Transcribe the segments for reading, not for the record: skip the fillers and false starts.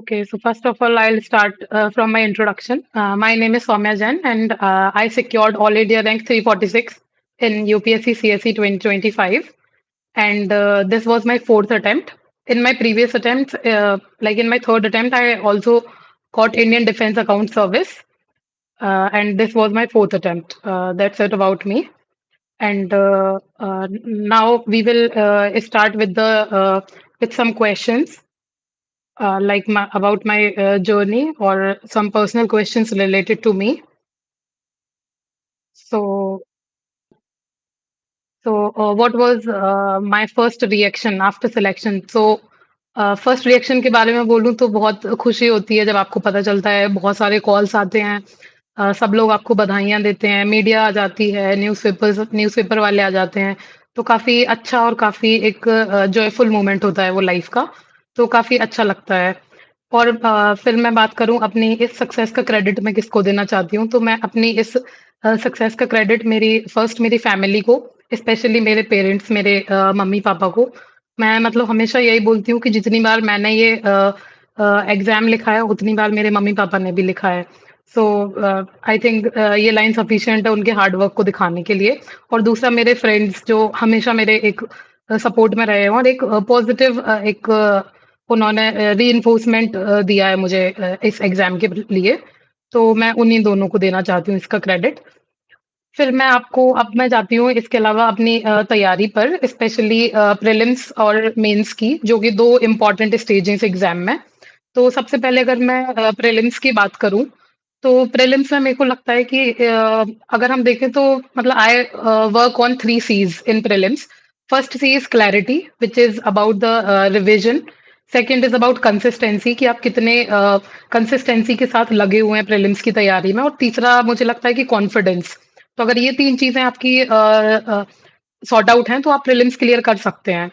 Okay, so first of all, I'll start from my introduction. My name is Soumya Jain, and I secured All India Rank 346 in UPSC CSE 2025. And this was my fourth attempt. In my previous attempt, like in my third attempt, I also got Indian Defense Account Service, and this was my fourth attempt. That's it about me. And now we will start with the with some questions like about my journey or some personal questions related to me. So, what was my first reaction after selection? So, first reaction के बारे में बोलूँ तो बहुत खुशी होती है जब आपको पता चलता है, बहुत सारे कॉल्स आते हैं, सब लोग आपको बधाइयाँ देते हैं, मीडिया आ जाती है, न्यूज़पेपर वाले आ जाते हैं, तो काफ़ी अच्छा और काफ़ी एक जॉयफुल मोमेंट होता है वो लाइफ़ का, तो काफ़ी अच्छा लगता है। और फिर मैं बात करूँ अपनी इस सक्सेस का क्रेडिट मैं किसको देना चाहती हूँ, तो मैं अपनी इस सक्सेस का क्रेडिट मेरी फैमिली को, स्पेशली मेरे पेरेंट्स, मेरे मम्मी-पापा को। मैं मतलब हमेशा यही बोलती हूँ कि जितनी बार मैंने ये एग्ज़ाम लिखा है, उतनी बार मेरे मम्मी-पापा ने भी लिखा है। सो आई थिंक ये लाइन सफिशिएंट है उनके हार्ड वर्क को दिखाने के लिए। और दूसरा मेरे फ्रेंड्स जो हमेशा मेरे एक सपोर्ट में रहे हैं और एक पॉज़िटिव उन्होंने रीइन्फोर्समेंट दिया है मुझे इस एग्ज़ाम के लिए। तो मैं उन्हीं दोनों को देना चाहती हूँ इसका क्रेडिट। फिर अब मैं जाती हूँ इसके अलावा अपनी तैयारी पर, स्पेशली प्रीलिम्स और मेंस की, जो कि 2 इम्पोर्टेंट स्टेज हैं इस एग्ज़ाम में। तो सबसे पहले अगर मैं प्रीलिम्स की बात करूँ, तो प्रीलिम्स में मेरे को लगता है कि अगर हम देखें तो मतलब I work on 3 Cs in prelims. First C is clarity, which is about the revision. Second is about consistency कि आप कितने कंसिस्टेंसी के साथ लगे हुए हैं प्रीलिम्स की तैयारी में। और तीसरा मुझे लगता है कि कॉन्फिडेंस। तो अगर ये 3 चीज़ें आपकी सॉर्ट आउट हैं, तो आप प्रीलिम्स क्लियर कर सकते हैं।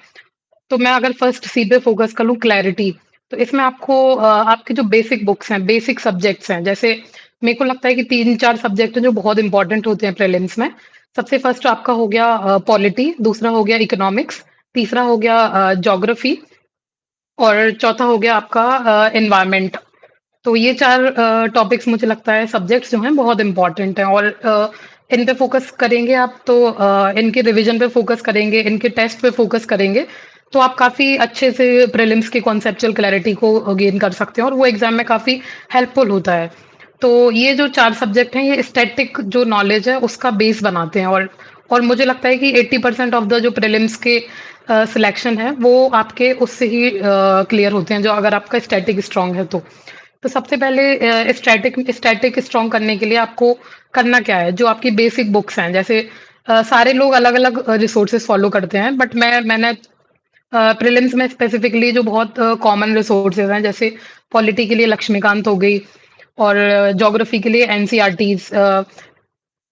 तो मैं अगर फर्स्ट सी पे फ़ोकस करूँ क्लैरिटी, तो इसमें आपके जो बेसिक बुक्स हैं, बेसिक सब्जेक्ट्स हैं, जैसे मेरे को लगता है कि 3-4 सब्जेक्ट हैं जो बहुत इम्पोर्टेंट होते हैं प्रीलिम्स में। सबसे फर्स्ट आपका हो गया पॉलिटी, दूसरा हो गया इकोनॉमिक्स, तीसरा हो गया ज्योग्राफी और चौथा हो गया आपका एनवायरनमेंट। तो ये 4 टॉपिक्स मुझे लगता है सब्जेक्ट्स जो हैं बहुत इम्पोर्टेंट हैं और इन पे फ़ोकस करेंगे आप तो इनके रिवीजन पे फ़ोकस करेंगे, इनके टेस्ट पे फ़ोकस करेंगे, तो आप काफ़ी अच्छे से प्रीलिम्स की कॉन्सेप्चुअल क्लैरिटी को गेन कर सकते हैं और वो एग्ज़ाम में काफ़ी हेल्पफुल होता है। तो ये जो 4 सब्जेक्ट हैं, ये स्टैटिक जो नॉलेज है उसका बेस बनाते हैं और मुझे लगता है कि 80% ऑफ द जो प्रीलिम्स के सिलेक्शन है, वो आपके उससे ही क्लियर होते हैं, जो अगर आपका स्टैटिक स्ट्रॉन्ग है तो। तो सबसे पहले स्टैटिक स्ट्रॉन्ग करने के लिए आपको करना क्या है, जो आपकी बेसिक बुक्स हैं, जैसे सारे लोग अलग-अलग रिसोर्सेज़ फ़ॉलो करते हैं, बट मैंने प्रीलिम्स में स्पेसिफिकली जो बहुत कॉमन रिसोर्सेज़ हैं, जैसे पॉलिटी के लिए लक्ष्मीकांत हो गई और ज्योग्राफी के लिए एनसीईआरटीज़,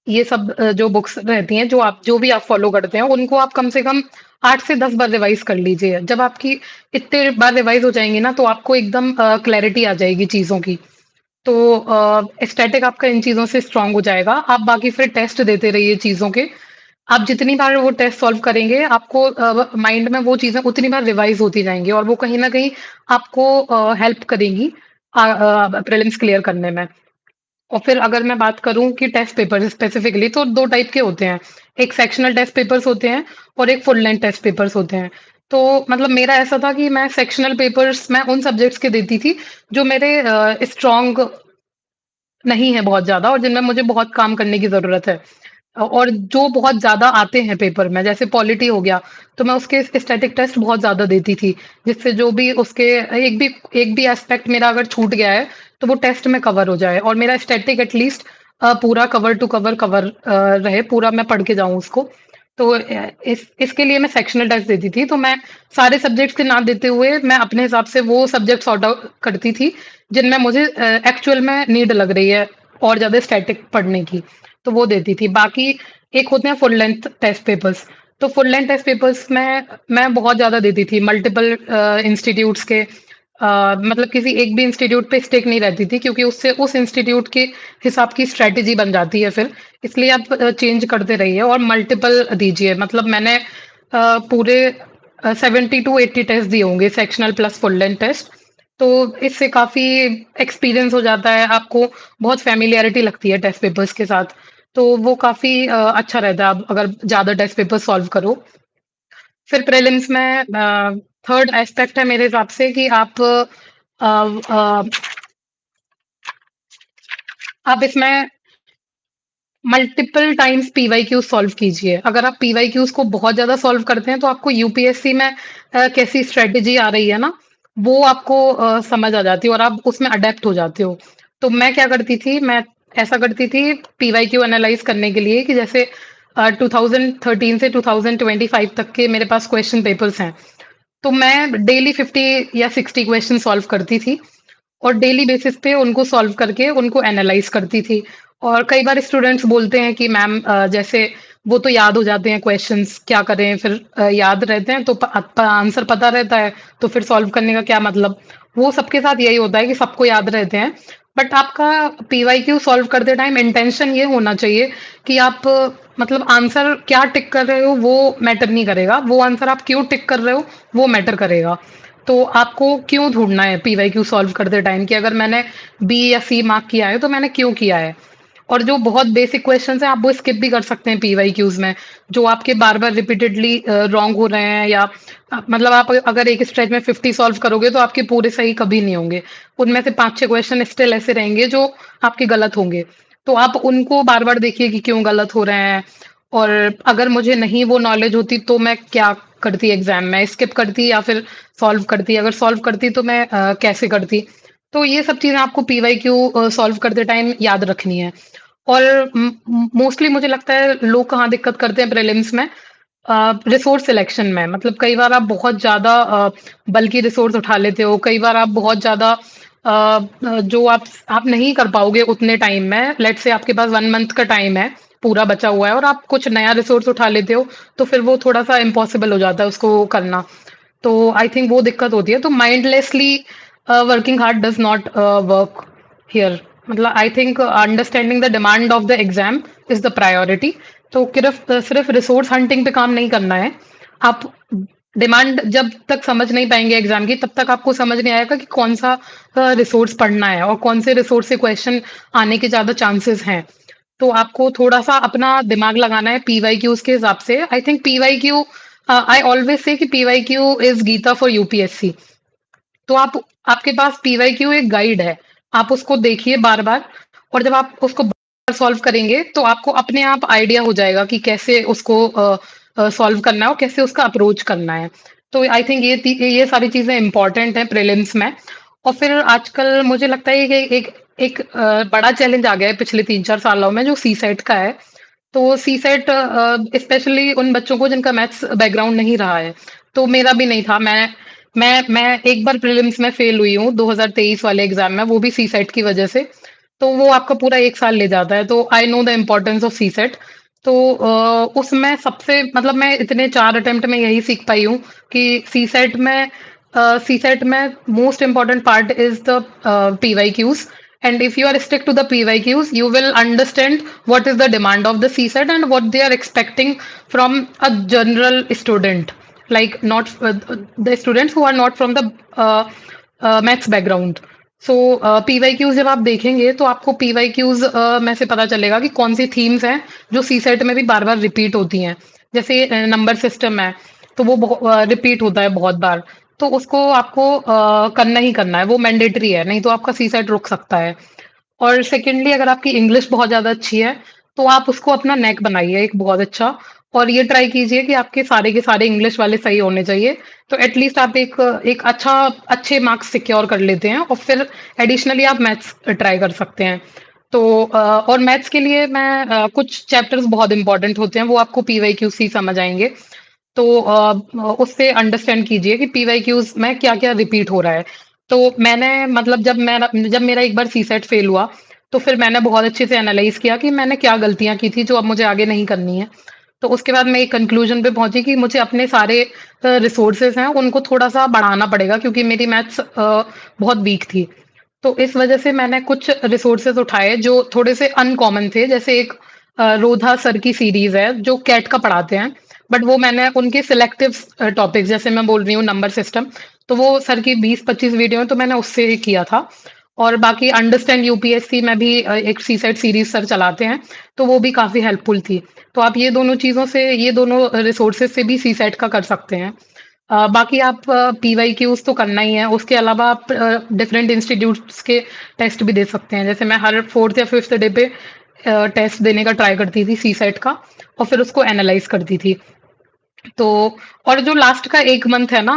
ये सब जो बुक्स रहती हैं, जो भी आप फ़ॉलो करते हैं, उनको आप कम से कम 8 से 10 बार रिवाइज़ कर लीजिए। जब आपकी इतने बार रिवाइज़ हो जाएँगी ना, तो आपको एकदम क्लैरिटी आ जाएगी चीज़ों की। तो स्टैटिक आपका इन चीज़ों से स्ट्रॉन्ग हो जाएगा। आप बाकी फिर टेस्ट देते रहिए चीज़ों के। आप जितनी बार वो टेस्ट सॉल्व करेंगे, आपको माइंड में वो चीज़ें उतनी बार रिवाइज़ होती जाएँगी और वो कहीं न कहीं आपको हेल्प करेंगी प्रीलिम्स क्लियर करने में। और फिर अगर मैं बात करूँ कि टेस्ट पेपर्स स्पेसिफिकली तो 2 टाइप के होते हैं। एक सेक्शनल टेस्ट पेपर्स होते हैं और एक फुल लेंथ टेस्ट पेपर्स होते हैं। तो मतलब मेरा ऐसा था कि मैं सेक्शनल पेपर्स मैं उन सब्जेक्ट्स के देती थी जो मेरे स्ट्रॉन्ग नहीं है बहुत ज़्यादा और जिनमें मुझे बहुत काम करने की ज़रूरत है। और जो बहुत ज़्यादा आते हैं पेपर में, जैसे पॉलिटी हो गया, तो मैं उसके स्टैटिक टेस्ट बहुत ज़्यादा देती थी, जिससे जो भी उसके एक भी एस्पेक्ट मेरा अगर छूट गया है, तो वो टेस्ट में कवर हो जाए और मेरा स्टैटिक एटलीस्ट पूरा कवर टू कवर रहे, पूरा मैं पढ़ के जाऊँ उसको। तो इस इसके लिए मैं सेक्शनल टेस्ट देती थी, तो मैं सारे सब्जेक्ट्स के ना देते हुए मैं अपने हिसाब से वो सब्जेक्ट सॉर्ट आउट करती थी, जिनमें मुझे एक्चुअल में नीड लग रही है और ज़्यादा स्टैटिक पढ़ने की, तो वो देती थी। बाकी एक होते हैं फुल लेंथ टेस्ट पेपर्स, तो फुल लेंथ टेस्ट पेपर्स में मैं बहुत ज़्यादा देती थी, मल्टीपल इंस्टीट्यूट्स के मतलब किसी एक भी इंस्टीट्यूट पे स्टिक नहीं रहती थी क्योंकि उससे उस इंस्टीट्यूट के हिसाब की स्ट्रैटेजी बन जाती है फिर, इसलिए आप चेंज करते रहिए और मल्टीपल दीजिए। मतलब मैंने पूरे 70 टू 80 टेस्ट दिए होंगे, sectional plus full length test. तो इससे काफ़ी एक्सपीरियंस हो जाता है, आपको बहुत फ़ैमिलियरिटी लगती है टेस्ट पेपर्स के साथ। तो वो काफ़ी अच्छा रहता है, आप अगर ज़्यादा टेस्ट पेपर सॉल्व करो। फिर प्रीलिम्स में थर्ड एस्पेक्ट है मेरे हिसाब से कि आप इसमें मल्टीपल टाइम्स पीवाईक्यू सॉल्व कीजिए। अगर आप पीवाईक्यूज़ को बहुत ज़्यादा सॉल्व करते हैं, तो आपको यूपीएससी में कैसी स्ट्रैटेजी आ रही है ना, वो आपको समझ आ जाती है और आप उसमें अडैप्ट हो जाते हो। तो मैं क्या करती थी, मैं ऐसा करती थी पीवाईक्यू एनालाइज़ करने के लिए कि जैसे 2013 से 2025 तक के मेरे पास क्वेश्चन पेपर्स हैं। तो मैं डेली 50 या 60 क्वेश्चन सॉल्व करती थी और डेली बेसिस पे उनको सॉल्व करके उनको एनालाइज़ करती थी। और कई बार स्टूडेंट्स बोलते हैं कि मैम जैसे वो तो याद हो जाते हैं क्वेश्चंस, क्या करें फिर याद रहते हैं तो आंसर पता रहता है, तो फिर सॉल्व करने का क्या मतलब? वो सबके साथ यही होता है कि सबको याद रहते हैं। बट आपका पीवाईक्यू सॉल्व करते टाइम इंटेंशन ये होना चाहिए कि आप मतलब आंसर क्या टिक कर रहे हो वो मैटर नहीं करेगा, वो आंसर आप क्यों टिक कर रहे हो वो मैटर करेगा। तो आपको क्यों ढूँढना है पीवाईक्यू सॉल्व करते टाइम कि अगर मैंने बी या सी मार्क किया है, तो मैंने क्यों किया है? और जो बहुत बेसिक क्वेश्चंस हैं, आप वो स्किप भी कर सकते हैं पीवाईक्यूज़ में, जो आपके बार-बार रिपीटेडली रॉन्ग हो रहे हैं या मतलब आप अगर एक स्ट्रेच में 50 सॉल्व करोगे, तो आपके पूरे सही कभी नहीं होंगे। उनमें से 5-6 क्वेश्चन स्टिल ऐसे रहेंगे, जो आपके गलत होंगे। तो आप उनको बार-बार देखिए कि क्यों गलत हो रहे हैं और अगर मुझे नहीं वो नॉलेज होती, तो मैं क्या करती एग्ज़ाम में? स्किप करती या फिर सॉल्व करती? अगर सॉल्व करती, तो मैं कैसे करती? तो ये सब चीज़ें आपको पीवाईक्यू सॉल्व करते टाइम याद रखनी है। और मोस्टली मुझे लगता है लोग कहाँ दिक्कत करते हैं प्रीलिम्स में रिसोर्स सिलेक्शन में। मतलब कई बार आप बहुत ज़्यादा बल्की रिसोर्स उठा लेते हो, कई बार आप बहुत ज़्यादा जो आप नहीं कर पाओगे उतने टाइम में, लेट्स से आपके पास 1 मंथ का टाइम है, पूरा बचा हुआ है और आप कुछ नया रिसोर्स उठा लेते हो, तो फिर वो थोड़ा-सा इम्पॉसिबल हो जाता है उसको करना। तो आई थिंक वो दिक्कत होती है। तो mindlessly working hard does not work here. मतलब I think understanding the demand of the exam is the priority. तो सिर्फ़ रिसोर्स हंटिंग पे काम नहीं करना है। आप डिमांड जब तक समझ नहीं पाएँगे एग्ज़ाम की, तब तक आपको समझ नहीं आएगा कि कौन-सा रिसोर्स पढ़ना है और कौन से रिसोर्स से क्वेश्चन आने के ज़्यादा चांसेस हैं। तो आपको थोड़ा-सा अपना दिमाग लगाना है पीवाईक्यूज़ के हिसाब से। I think PYQ I always say कि PYQ is Gita for UPSC. तो आपके पास पीवाईक्यू एक गाइड है। आप उसको देखिए बार-बार और जब आप उसको बार सॉल्व करेंगे, तो आपको अपने आप आइडिया हो जाएगा कि कैसे उसको सॉल्व करना है और कैसे उसका अप्रोच करना है। तो आई थिंक ये सारी चीज़ें इम्पोर्टेंट हैं प्रीलिम्स में। और फिर आजकल मुझे लगता है कि एक एक बड़ा चैलेंज आ गया है पिछले 3-4 सालों में जो सीसेट का है। तो सीसेट स्पेशली उन बच्चों को जिनका मैथ्स बैकग्राउंड नहीं रहा है। तो मेरा भी नहीं था। मैं एक बार प्रीलिम्स में फेल हुई हूँ 2023 वाले एग्ज़ाम में, वो भी सीसेट की वज़ह से। तो वो आपका पूरा 1 साल ले जाता है। तो I know the importance of CSAT. तो उसमें सबसे मतलब मैं इतने 4 अटेम्प्ट में यही सीख पाई हूँ कि सीसेट में most important part is the PYQs. And if you are stick to the PYQs, you will understand what is the demand of the CSET and what they are expecting from a general student, like not the students who are not from the maths background. So PYQs जब आप देखेंगे तो आपको PYQs में से पता चलेगा कि कौन सी थीम्स हैं जो सीसेट में भी बार बार रिपीट होती हैं। जैसे नंबर सिस्टम है, तो वो रिपीट होता है बहुत बार, तो उसको आपको करना ही करना है, वो मैंडेटरी है, नहीं तो आपका सीसेट रुक सकता है। और सेकेंडली अगर आपकी इंग्लिश बहुत ज़्यादा अच्छी है, तो आप उसको अपना नेक बनाइए एक बहुत अच्छा और ये ट्राई कीजिए कि आपके सारे के सारे इंग्लिश वाले सही होने चाहिए। तो एटलीस्ट आप एक एक अच्छे मार्क्स सिक्योर कर लेते हैं और फिर एडिशनली आप मैथ्स ट्राई कर सकते हैं। तो और मैथ्स के लिए कुछ चैप्टर्स बहुत इंपॉर्टेंट होते हैं, वो आपको पीवाईक्यू से ही समझ आएँगे। तो उससे अंडरस्टैंड कीजिए कि पीवाईक्यूज़ में क्या-क्या रिपीट हो रहा है। तो मैंने मतलब जब मेरा एक बार सीसेट फेल हुआ, तो फिर मैंने बहुत अच्छे से एनालाइज़ किया कि मैंने क्या गलतियाँ की थी जो अब मुझे आगे नहीं करनी है। तो उसके बाद मैं एक कंक्लूजन पे पहुँची कि मुझे अपने सारे रिसोर्सेज़ हैं उनको थोड़ा-सा बढ़ाना पड़ेगा क्योंकि मेरी मैथ्स बहुत वीक थी। तो इस वजह से मैंने कुछ रिसोर्सेज़ उठाए जो थोड़े से अनकॉमन थे। जैसे एक रोधा सर की सीरीज़ है जो कैट का पढ़ाते हैं। बट वो मैंने उनके सिलेक्टिव टॉपिक्स जैसे मैं बोल रही हूँ नंबर सिस्टम, तो वो सर की 20-25 वीडियो हैं, तो मैंने उससे ही किया था। और बाकी अंडरस्टैंड यूपीएससी में भी एक सीसेट सीरीज़ सर चलाते हैं, तो वो भी काफ़ी हेल्पफुल थी। तो आप ये दोनों रिसोर्सेज़ से भी सीसेट का कर सकते हैं। बाकी आप पीवाईक्यूज़ तो करना ही है, उसके अलावा आप डिफरेंट इंस्टीट्यूट्स के टेस्ट भी दे सकते हैं। जैसे मैं हर 4th या 5th डे पे टेस्ट देने का ट्राई करती थी सीसेट का, और फिर उसको एनालाइज़ करती थी। तो और जो लास्ट का 1 मंथ है ना,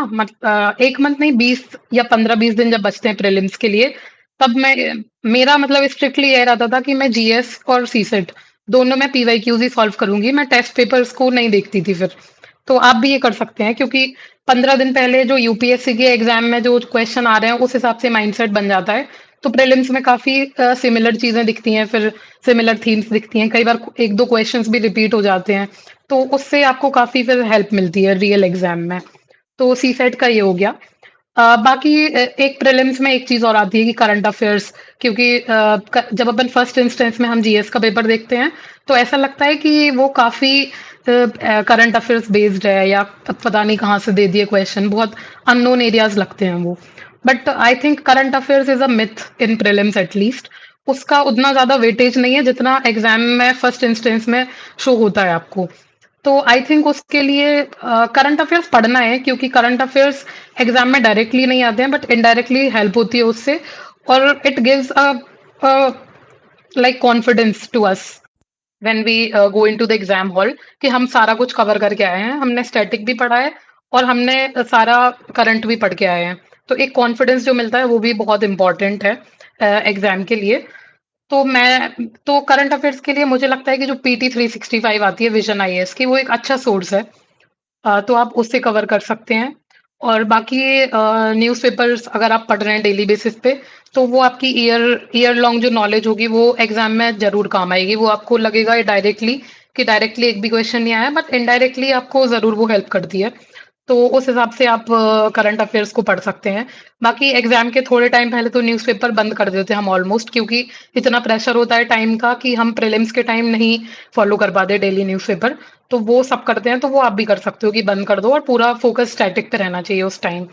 1 मंथ नहीं, 20 या 15-20 दिन जब बचते हैं प्रीलिम्स के लिए, तब मेरा मतलब स्ट्रिक्टली ये रहता था कि मैं जीएस और सीसेट दोनों में पीवाईक्यूज़ ही सॉल्व करूँगी, मैं टेस्ट पेपर्स को नहीं देखती थी फिर। तो आप भी ये कर सकते हैं, क्योंकि 15 दिन पहले जो यूपीएससी के एग्ज़ाम में जो क्वेश्चन आ रहे हैं, उस हिसाब से माइंडसेट बन जाता है। तो प्रीलिम्स में काफ़ी सिमिलर चीज़ें दिखती हैं, फिर सिमिलर थीम्स दिखती हैं, कई बार 1-2 क्वेश्चंस भी रिपीट हो जाते हैं। तो उससे आपको काफ़ी फिर हेल्प मिलती है रियल एग्ज़ाम में। तो सीसेट का ये हो गया। बाकी एक प्रीलिम्स में एक चीज़ और आती है कि करंट अफ़ेयर्स, क्योंकि जब अपन फर्स्ट इंस्टेंस में हम जीएस का पेपर देखते हैं, तो ऐसा लगता है कि वो काफ़ी करंट अफ़ेयर्स बेस्ड है, या पता नहीं कहाँ से दे दिए क्वेश्चन, बहुत अननोन एरियाज़ लगते हैं वो। But I think current affairs is a myth in prelims at least. उसका उतना ज़्यादा वेटेज नहीं है जितना एग्ज़ाम में फर्स्ट इंस्टेंस में शो होता है आपको। तो आई थिंक उसके लिए करंट अफेयर्स पढ़ना है, क्योंकि करंट अफेयर्स एग्जाम में डायरेक्टली नहीं आते हैं, बट इनडायरेक्टली हेल्प होती है उससे। और it gives a like confidence to us when we go into the exam hall, कि हम सारा कुछ कवर करके आए हैं, हमने स्टैटिक भी पढ़ा है और हमने सारा करंट भी पढ़ के आए हैं। तो एक कॉन्फिडेंस जो मिलता है वो भी बहुत इंपॉर्टेंट है एग्जाम के लिए। तो करंट अफेयर्स के लिए मुझे लगता है कि जो पीटी 365 आती है विजन आईएएस की, वो एक अच्छा सोर्स है। तो आप उससे कवर कर सकते हैं। और बाकी न्यूज़पेपर्स अगर आप पढ़ रहे हैं डेली बेसिस पे, तो वो आपकी ईयर लॉन्ग जो नॉलेज होगी, वो एग्ज़ाम में ज़रूर काम आएगी। वो आपको लगेगा डायरेक्टली एक भी क्वेश्चन नहीं आया, बट इनडायरेक्टली आपको ज़रूर वो हेल्प करती है। तो उस हिसाब से आप करंट अफेयर्स को पढ़ सकते हैं। बाकी एग्ज़ाम के थोड़े टाइम पहले तो न्यूज़पेपर बंद कर देते हैं हम ऑलमोस्ट, क्योंकि इतना प्रेशर होता है टाइम का कि हम प्रीलिम्स के टाइम नहीं फॉलो कर पाते डेली न्यूज़पेपर। तो वो सब करते हैं, तो वो आप भी कर सकते हो कि बंद कर दो और पूरा फ़ोकस स्टैटिक पे रहना चाहिए उस टाइम।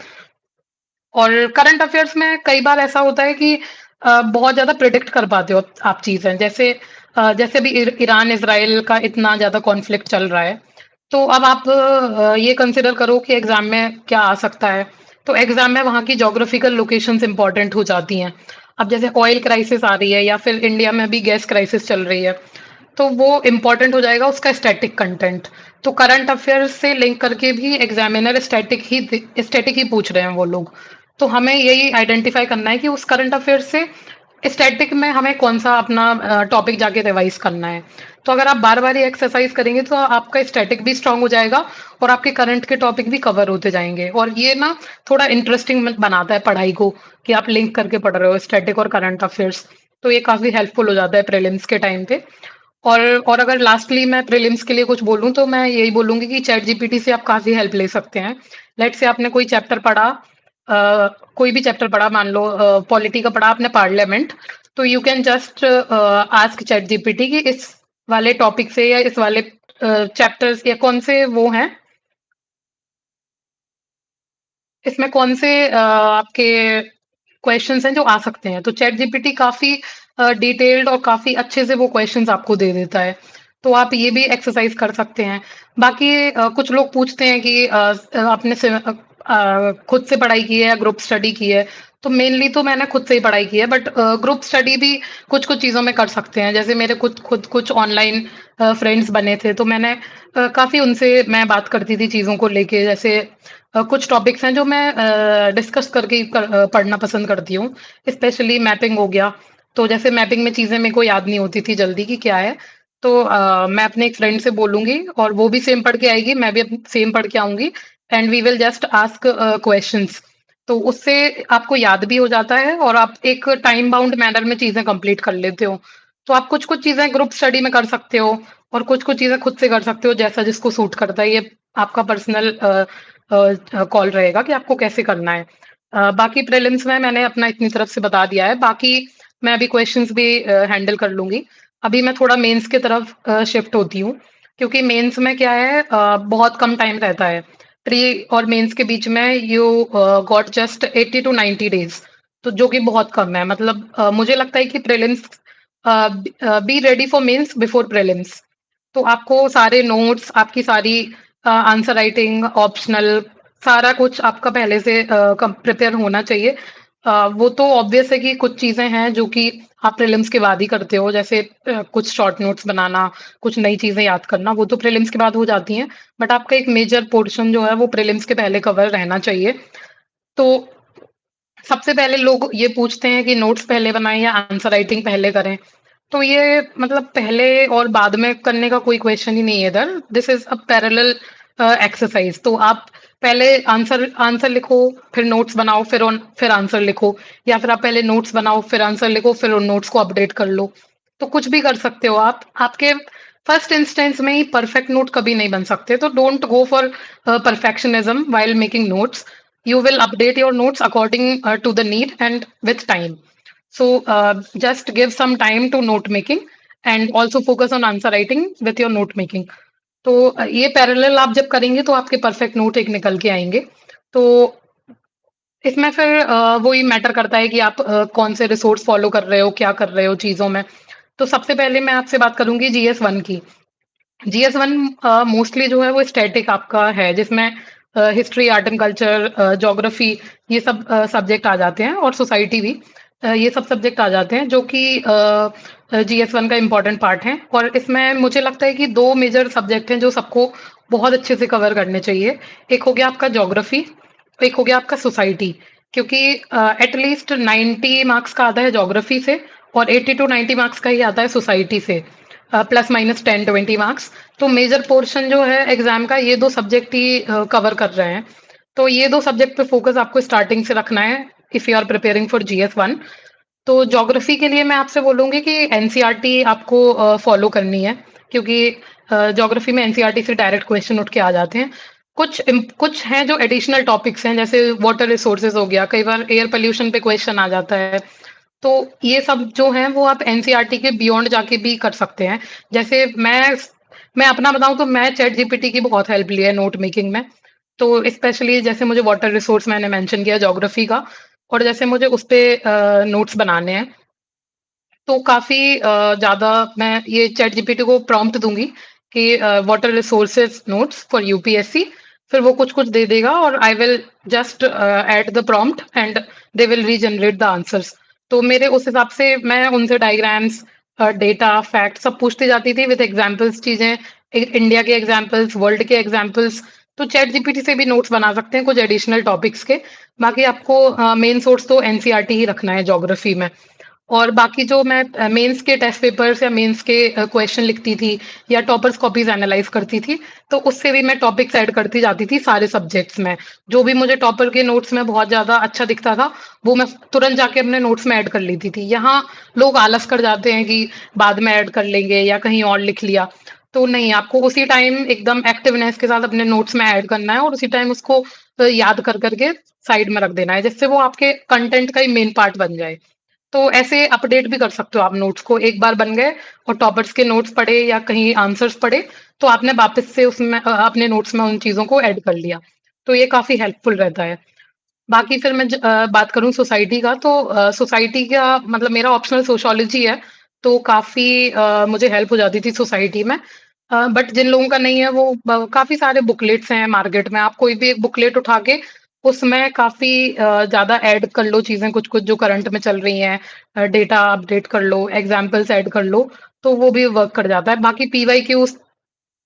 और करंट अफ़ेयर्स में कई बार ऐसा होता है कि बहुत ज़्यादा प्रिडिक्ट कर पाते हो आप चीज़ें। जैसे अभी ईरान-इज़राइल का इतना ज़्यादा कॉन्फ्लिक्ट चल रहा है, तो अब आप ये कंसिडर करो कि एग्ज़ाम में क्या आ सकता है। तो एग्ज़ाम में वहाँ की ज्योग्राफिकल लोकेशंस इम्पोर्टेंट हो जाती हैं। अब जैसे ऑयल क्राइसिस आ रही है, या फिर इंडिया में भी गैस क्राइसिस चल रही है, तो वो इम्पोर्टेंट हो जाएगा उसका स्टैटिक कंटेंट। तो करंट अफेयर्स से लिंक करके भी एग्जामिनर स्टैटिक ही पूछ रहे हैं वो लोग। तो हमें यही आइडेंटिफाई करना है कि उस करंट अफेयर से स्टैटिक में हमें कौन सा अपना टॉपिक जाके रिवाइज करना है। तो अगर आप बार बार ये एक्सरसाइज करेंगे, तो आपका स्टैटिक भी स्ट्रांग हो जाएगा और आपके करंट के टॉपिक भी कवर होते जाएंगे। और ये ना थोड़ा इंटरेस्टिंग बनाता है पढ़ाई को, कि आप लिंक करके पढ़ रहे हो स्टैटिक और करंट अफेयर्स। तो ये काफी हेल्पफुल हो जाता है प्रीलिम्स के टाइम पे। और अगर लास्टली मैं प्रीलिम्स के लिए कुछ बोलूँ, तो मैं यही बोलूँगी कि चैट जीपीटी से आप काफ़ी हेल्प ले सकते हैं। लेट्स से आपने कोई चैप्टर पढ़ा, कोई भी चैप्टर पढ़ा, मान लो पॉलिटी का पढ़ा आपने, पार्लियामेंट, तो you can just ask chat GPT कि इस वाले टॉपिक से या इस वाले चैप्टर्स या कौन से वो हैं, इसमें कौन से आपके क्वेश्चंस हैं जो आ सकते हैं। तो चैट जीपीटी काफ़ी डिटेल्ड और काफ़ी अच्छे से वो क्वेश्चंस आपको दे देता है। तो आप ये भी एक्सरसाइज कर सकते हैं। बाकी कुछ लोग पूछते हैं कि खुद से पढ़ाई की है या ग्रुप स्टडी की है। तो मेनली तो मैंने खुद से ही पढ़ाई की है, बट ग्रुप स्टडी भी कुछ-कुछ चीज़ों में कर सकते हैं। जैसे मेरे खुद खुद कुछ ऑनलाइन फ्रेंड्स बने थे, तो काफ़ी उनसे मैं बात करती थी चीज़ों को लेके। जैसे कुछ टॉपिक्स हैं जो मैं डिस्कस करके पढ़ना पसंद करती हूँ, स्पेशली मैपिंग हो गया। तो जैसे मैपिंग में चीज़ें मेरे को याद नहीं होती थी जल्दी कि क्या है, तो मैं अपने एक फ्रेंड से बोलूँगी और वो भी सेम पढ़ के आएगी, मैं भी सेम पढ़ के आऊँगी, and we will just ask questions. तो उससे आपको याद भी हो जाता है और आप एक टाइम बाउंड मैनर में चीज़ें कंप्लीट कर लेते हो। तो आप कुछ-कुछ चीज़ें ग्रुप स्टडी में कर सकते हो और कुछ-कुछ चीज़ें खुद से कर सकते हो, जैसा जिसको सूट करता है। ये आपका पर्सनल कॉल रहेगा कि आपको कैसे करना है। बाकी प्रीलिम्स में मैंने अपना इतनी तरफ से बता दिया है, बाकी मैं अभी क्वेश्चंस भी हैंडल कर लूँगी। अभी मैं थोड़ा मेंस की तरफ शिफ्ट होती हूँ, क्योंकि मेंस में क्या है, बहुत कम टाइम रहता है। प्री और मेंस के बीच में you got just 80 to 90 days, तो जो कि बहुत कम है। मतलब मुझे लगता है कि prelims, be ready for mains before prelims. तो आपको सारे नोट्स, आपकी सारी आंसर राइटिंग, ऑप्शनल, सारा कुछ आपका पहले से प्रिपेयर होना चाहिए। वो तो ऑब्वियस है कि कुछ चीजें हैं जो कि आप प्रीलिम्स के बाद ही करते हो, जैसे कुछ शॉर्ट नोट्स बनाना, कुछ नई चीजें याद करना, वो तो प्रीलिम्स के बाद हो जाती हैं। बट आपका एक मेजर पोर्शन जो है वो प्रीलिम्स के पहले कवर रहना चाहिए। तो सबसे पहले लोग ये पूछते हैं कि नोट्स पहले बनाएं या आंसर राइटिंग पहले करें। तो ये मतलब पहले और बाद में करने का कोई क्वेश्चन ही नहीं है इधर। This is a parallel exercise. तो आप पहले आंसर आंसर लिखो, फिर नोट्स बनाओ, फिर आंसर लिखो, या फिर आप पहले नोट्स बनाओ फिर आंसर लिखो, फिर उन नोट्स को अपडेट कर लो। तो कुछ भी कर सकते हो आप। आपके फर्स्ट इंस्टेंस में ही परफेक्ट नोट कभी नहीं बन सकते, तो don't go for perfectionism while making notes. You will update your notes according to the need and with time. So just give some time to note making and also focus on answer writing with your note making. तो ये parallel आप जब करेंगे तो आपके perfect note एक निकल के आएंगे। तो इसमें फिर वही मैटर करता है कि आप कौन से रिसोर्स फॉलो कर रहे हो, क्या कर रहे हो चीजों में। तो सबसे पहले मैं आपसे बात करूंगी GS1 की। GS1 मोस्टली जो है वो स्टैटिक आपका है, जिसमें history, art and culture, geography, ये सब सब्जेक्ट आ जाते हैं, और सोसाइटी भी। ये सब सब्जेक्ट आ जाते हैं जो कि GS1 का इम्पोर्टेंट पार्ट है। और इसमें मुझे लगता है कि दो मेजर सब्जेक्ट हैं जो सबको बहुत अच्छे से कवर करने चाहिए। एक हो गया आपका ज्योग्राफी, एक हो गया आपका सोसाइटी। क्योंकि एटलीस्ट 90 मार्क्स का आता है ज्योग्राफी से, और 80 टू 90 मार्क्स का ही आता है सोसाइटी से, प्लस माइनस 10-20 मार्क्स। तो मेजर पोर्शन जो है एग्जाम का ये दो सब्जेक्ट ही कवर कर रहे हैं। तो ये दो सब्जेक्ट पे फोकस आपको स्टार्टिंग से रखना है if you are preparing for GS1। तो ज्योग्राफी के लिए मैं आपसे बोलूंगी कि एनसीईआरटी आपको फॉलो करनी है, क्योंकि ज्योग्राफी में एनसीईआरटी से डायरेक्ट क्वेश्चन उठ के आ जाते हैं। कुछ हैं जो एडिशनल टॉपिक्स हैं, जैसे वाटर रिसोर्सेज हो गया, कई बार एयर पोल्यूशन पे क्वेश्चन आ जाता है। तो ये सब जो है वो आप एनसीईआरटी के बियॉन्ड जाके भी कर सकते हैं। जैसे मैं अपना बताऊं तो मैं चैट जीपीटी की बहुत हेल्प ली है नोट मेकिंग में। तो स्पेशली जैसे मुझे वाटर रिसोर्स मैंने मेंशन किया ज्योग्राफी का, और जैसे मुझे उस पे नोट्स बनाने हैं, तो काफ़ी ज़्यादा मैं ये चैट जीपीटी को प्रॉम्प्ट दूँगी कि what are resources notes for UPSC. फिर वो कुछ-कुछ दे देगा, और I will just add the prompt and they will regenerate the answers. तो मेरे उस हिसाब से मैं उनसे डायग्राम्स, डेटा, फैक्ट सब पूछती जाती थी विद एग्जांपल्स, चीज़ें इंडिया के एग्जांपल्स, वर्ल्ड के एग्जांपल्स। तो चैट जीपीटी से भी नोट्स बना सकते हैं कुछ एडिशनल टॉपिक्स के। बाकी आपको मेन सोर्स तो एनसीईआरटी ही रखना है ज्योग्राफी में। और बाकी जो मैं मेंस के टेस्ट पेपर्स या मेंस के क्वेश्चन लिखती थी, या टॉपर्स कॉपीज एनालाइज करती थी, तो उससे भी मैं टॉपिक्स ऐड करती जाती थी सारे सब्जेक्ट्स में। जो भी मुझे टॉपर के नोट्स में बहुत ज्यादा अच्छा दिखता था, वो मैं तुरंत जाके अपने नोट्स में ऐड कर लेती थी। यहाँ लोग आलस कर जाते हैं कि बाद में ऐड कर लेंगे या कहीं और लिख लिया। तो नहीं, आपको उसी टाइम एकदम एक्टिवनेस के साथ अपने नोट्स में ऐड करना है, और उसी टाइम उसको याद कर करके साइड में रख देना है, जिससे वो आपके कंटेंट का ही मेन पार्ट बन जाए। तो ऐसे अपडेट भी कर सकते हो आप नोट्स को। एक बार बन गए और टॉपर्स के नोट्स पढ़े या कहीं आंसर्स पढ़े, तो आपने वापस से उसमें अपने नोट्स में उन चीज़ों को ऐड कर लिया। तो ये काफ़ी हेल्पफुल रहता है। बाकी फिर मैं बात करूँ सोसाइटी का, तो सोसाइटी का मतलब मेरा ऑप्शनल सोशियोलॉजी है, तो काफ़ी मुझे हेल्प हो जाती थी सोसाइटी में। बट जिन लोगों का नहीं है वो काफ़ी सारे बुकलेट्स हैं मार्केट में। आप कोई भी एक बुकलेट उठा के उसमें काफ़ी ज़्यादा ऐड कर लो चीज़ें, कुछ-कुछ जो करंट में चल रही हैं, डेटा अपडेट कर लो, एग्ज़ाम्पल्स ऐड कर लो, तो वो भी वर्क कर जाता है। बाकी पीवाईक्यूज़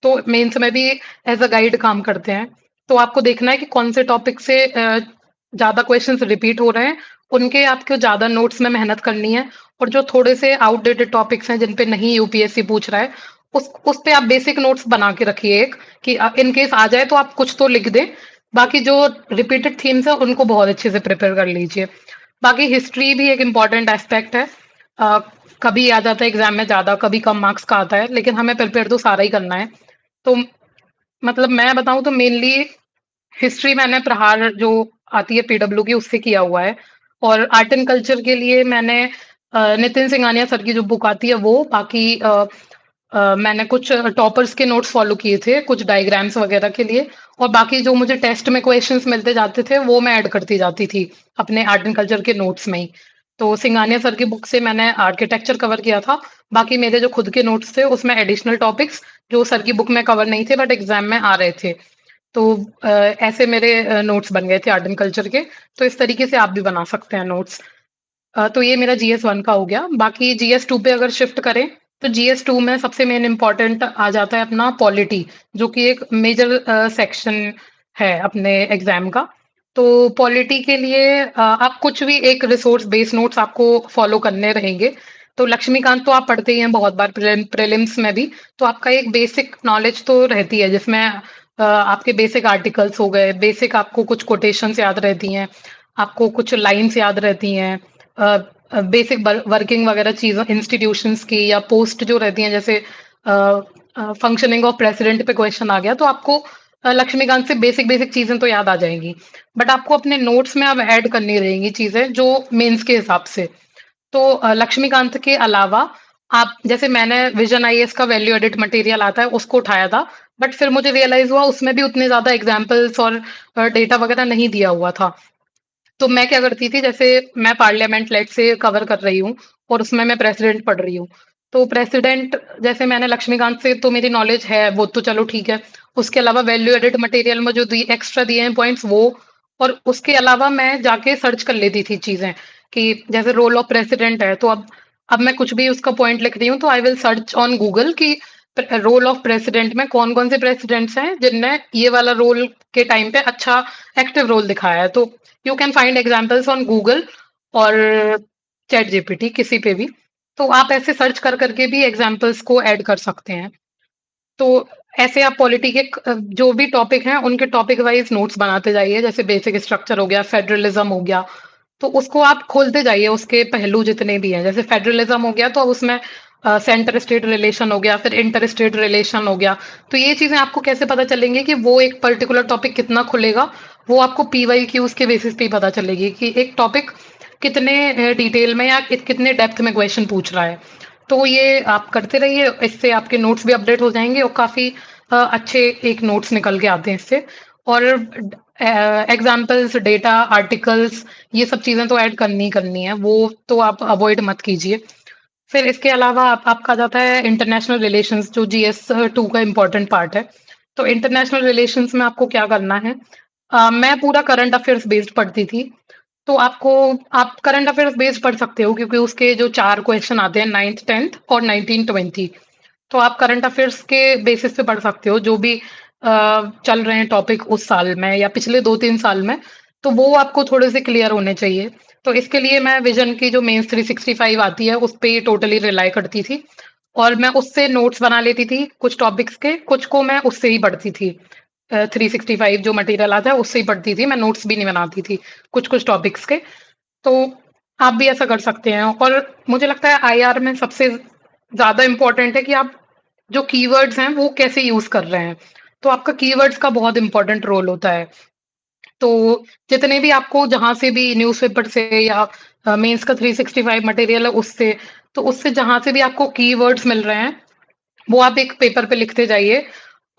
तो मेंस में भी एज़ अ गाइड काम करते हैं। तो आपको देखना है कि कौन से टॉपिक से ज़्यादा क्वेश्चंस रिपीट हो रहे हैं, उनके आपको ज़्यादा नोट्स में मेहनत करनी है। और जो थोड़े से आउटडेटेड टॉपिक्स हैं जिन पे नहीं यूपीएससी पूछ रहा है, उस पे आप बेसिक नोट्स बना के रखिए एक, कि इन केस आ जाए तो आप कुछ तो लिख दें। बाकी जो रिपीटेड थीम्स हैं उनको बहुत अच्छे से प्रिपेयर कर लीजिए। बाकी हिस्ट्री भी एक इम्पॉर्टेंट एस्पेक्ट है। अ, कभी आ जाता है एग्जाम में ज़्यादा, कभी कम मार्क्स का आता है, लेकिन हमें प्रिपेयर तो सारा ही करना है। तो मतलब मैं बताऊँ तो मेनली हिस्ट्री मैंने प्रहार जो आती है पीडब्ल्यू की उससे किया हुआ है। और आर्ट एंड कल्चर के लिए मैंने नितिन सिंघानिया सर की जो बुक आती है वो, बाकी मैंने कुछ टॉपर्स के नोट्स फ़ॉलो किए थे, कुछ डायग्राम्स वगैरह के लिए और बाकी जो मुझे टेस्ट में क्वेश्चंस मिलते जाते थे, वो मैं ऐड करती जाती थी, अपने आर्ट एंड कल्चर के नोट्स में ही। तो सिंघानिया सर की बुक से मैंने आर्किटेक्चर कवर किया था, बाकी मेरे जो खुद के नोट्स थे, उसमें एडिशनल टॉपिक्स जो सर की बुक में कवर नहीं थे बट एग्ज़ाम में आ रहे थे। तो ऐसे मेरे नोट्स बन गए थे आर्ट एंड कल्चर के, तो इस तरीके से आप भी बना सकते हैं नोट्स। तो ये मेरा जीएस 1 का हो गया। बाकी जीएस 2 पे अगर शिफ्ट करें, तो जीएस 2 में सबसे मेन इम्पोर्टेंट आ जाता है अपना पॉलिटी, जो कि एक मेजर सेक्शन है अपने एग्ज़ाम का। तो पॉलिटी के लिए आप कुछ भी एक रिसोर्स बेस्ड नोट्स आपको फ़ॉलो करने रहेंगे। तो लक्ष्मीकांत तो आप पढ़ते ही हैं बहुत बार प्रीलिम्स में भी, तो आपका एक बेसिक नॉलेज तो रहती है जिसमें आपके बेसिक आर्टिकल्स हो गए, बेसिक आपको कुछ कोटेशंस याद रहती हैं, आपको कुछ लाइन्स याद रहती हैं। बेसिक वर्किंग वगैरह चीज़ों इंस्टीट्यूशंस की या पोस्ट जो रहती हैं जैसे फंक्शनिंग ऑफ प्रेसिडेंट पे क्वेश्चन आ गया तो आपको लक्ष्मीकांत से बेसिक बेसिक चीजें तो याद आ जाएंगी बट आपको अपने नोट्स में अब ऐड करनी रहेंगी चीजें जो मेंस के हिसाब से तो लक्ष्मीकांत के अलावा आप जैसे मैंने विजन आईएएस का वैल्यू एडिट मटेरियल आता है उसको उठाया था बट फिर मुझे रियलाइज हुआ उसमें भी उतने ज्यादा एग्जाम्पल्स और डेटा वगैरह नहीं दिया हुआ था तो मैं क्या करती थी जैसे मैं पार्लियामेंट लेट से कवर कर रही हूँ और उसमें मैं प्रेसिडेंट पढ़ रही हूँ तो प्रेसिडेंट जैसे मैंने लक्ष्मीकांत से तो मेरी नॉलेज है वो तो चलो ठीक है उसके अलावा वैल्यू एडिट मटेरियल में जो एक्स्ट्रा दिए हैं पॉइंट्स वो और उसके अलावा मैं जाके सर्च कर लेती थी चीजें कि जैसे रोल ऑफ प्रेसिडेंट है तो अब मैं कुछ भी उसका पॉइंट लिख रही हूँ तो I will search on Google कि रोल ऑफ प्रेसिडेंट में कौन कौन से प्रेसिडेंट्स हैं जिनने ये वाला रोल के टाइम पे अच्छा एक्टिव रोल दिखाया है तो you can find examples on Google और चैट जीपीटी किसी पे भी तो आप ऐसे सर्च कर करके भी एग्जाम्पल्स को ऐड कर सकते हैं तो ऐसे आप पॉलिटी के जो भी टॉपिक हैं उनके टॉपिक वाइज नोट्स बनाते जाइए जैसे बेसिक स्ट्रक्चर हो गया फेडरलिज्म हो गया तो उसको आप खोलते जाइए उसके पहलू जितने भी हैं जैसे फेडरलिज्म हो गया तो अब उसमें सेंटर स्टेट रिलेशन हो गया फिर इंटर स्टेट रिलेशन हो गया तो ये चीजें आपको कैसे पता चलेंगी कि वो एक पर्टिकुलर टॉपिक कितना खुलेगा वो आपको पीवाई क्यूज के बेसिस पे ही पता चलेगी कि एक टॉपिक कितने डिटेल में या कितने डेप्थ में क्वेश्चन पूछ रहा है तो ये आप करते रहिए इससे आपके नोट्स भी अपडेट हो जाएंगे और काफी अच्छे एक नोट्स निकल के आते हैं इससे और एग्जाम्पल्स डेटा आर्टिकल्स ये सब चीजें तो ऐड करनी ही करनी है वो तो आप अवॉइड मत कीजिए फिर इसके अलावा आपका जाता है इंटरनेशनल रिलेशंस जो जीएस 2 का इम्पोर्टेंट पार्ट है तो इंटरनेशनल रिलेशंस में आपको क्या करना है मैं पूरा करंट अफेयर्स बेस्ड पढ़ती थी तो आप करंट अफेयर्स बेस्ड पढ़ सकते हो क्योंकि उसके जो 4 क्वेश्चन आते हैं 9th 10th और 1920 तो आप करंट अफेयर्स के बेसिस पे पढ़ सकते हो जो भी चल रहे हैं टॉपिक उस साल में या पिछले 2-3 साल में तो वो आपको थोड़े से क्लियर होने चाहिए तो इसके लिए मैं विजन की जो मेंस 365 आती है उस पे टोटली रिलाई करती थी और मैं उससे नोट्स बना लेती थी कुछ टॉपिक्स के कुछ को मैं उससे ही पढ़ती थी 365 जो मटेरियल आता है उससे ही पढ़ती थी मैं नोट्स भी नहीं बनाती थी कुछ कुछ टॉपिक्स के तो आप भी ऐसा कर सकते हैं और मुझे लगता है आईआर में सबसे ज्यादा इम्पोर्टेंट है कि आप जो कीवर्ड्स हैं वो कैसे यूज कर रहे हैं तो आपका कीवर्ड्स का बहुत इंपॉर्टेंट रोल होता है तो जितने भी आपको जहां से भी न्यूज़पेपर से या मेंस का 365 मटेरियल है उससे तो उससे जहां से भी आपको कीवर्ड्स मिल रहे हैं वो आप एक पेपर पे लिखते जाइए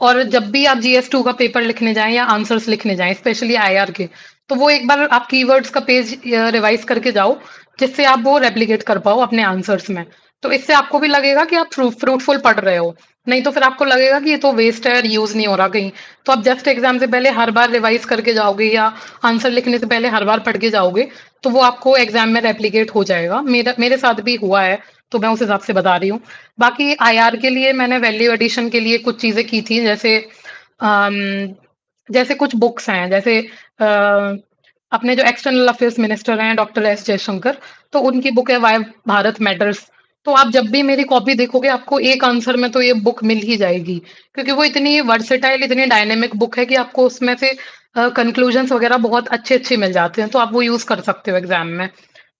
और जब भी आप जीएस 2 का पेपर लिखने जाएं या आंसर्स लिखने जाएं स्पेशली आईआर के तो वो एक बार आप कीवर्ड्स का पेज रिवाइज करके जाओ जिससे आप वो रेप्लिकेट कर पाओ अपने आंसर्स में तो इससे आपको भी लगेगा कि आप फ्रूटफुल पढ़ रहे हो नहीं तो फिर आपको लगेगा कि ये तो वेस्ट है यूज नहीं हो रहा कहीं तो आप जस्ट एग्जाम से पहले हर बार रिवाइज करके जाओगे या आंसर लिखने से पहले हर बार पढ़ के जाओगे तो वो आपको एग्जाम में रेप्लिकेट हो जाएगा मेरे साथ भी हुआ है तो मैं उस हिसाब से बता रही हूँ बाकी आईआर के लिए मैंने वैल्यू एडिशन के लिए कुछ चीजें की थी जैसे अम, जैसे कुछ बुक्स हैं जैसे अपने जो एक्सटर्नल अफेयर्स मिनिस्टर हैं डॉक्टर एस जयशंकर तो उनकी बुक है वाई भारत मैटर्स तो आप जब भी मेरी कॉपी देखोगे आपको एक आंसर में तो ये बुक मिल ही जाएगी क्योंकि वो इतनी वर्सेटाइल इतनी डायनेमिक बुक है कि आपको उसमें से कंक्लूजन्स वगैरह बहुत अच्छे अच्छे मिल जाते हैं तो आप वो यूज कर सकते हो एग्जाम में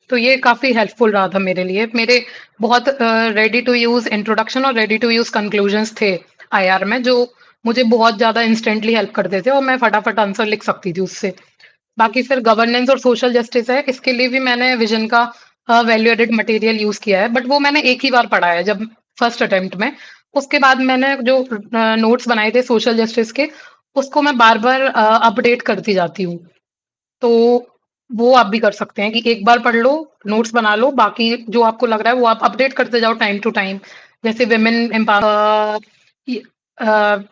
तो ये काफी हेल्पफुल रहा था मेरे लिए मेरे बहुत रेडी टू यूज इंट्रोडक्शन और रेडी टू यूज कंक्लूजन्स थे आईआर में जो मुझे बहुत ज्यादा इंस्टेंटली हेल्प करते थे और मैं फटाफट आंसर लिख सकती थी उससे बाकी फिर गवर्नेंस और सोशल जस्टिस है इसके लिए भी मैंने विजन का वैल्यू एडेड मटेरियल यूज किया है बट वो मैंने एक ही बार पढ़ा है जब फर्स्ट अटेम्प्ट में उसके बाद मैंने जो नोट्स बनाए थे सोशल जस्टिस के, उसको मैं बार-बार अपडेट करती जाती हूँ। तो वो आप भी कर सकते हैं कि एक बार पढ़ लो, नोट्स बना लो, बाकी जो आपको लग रहा है वो आप अपडेट करते जाओ टाइम टू टाइम। जैसे women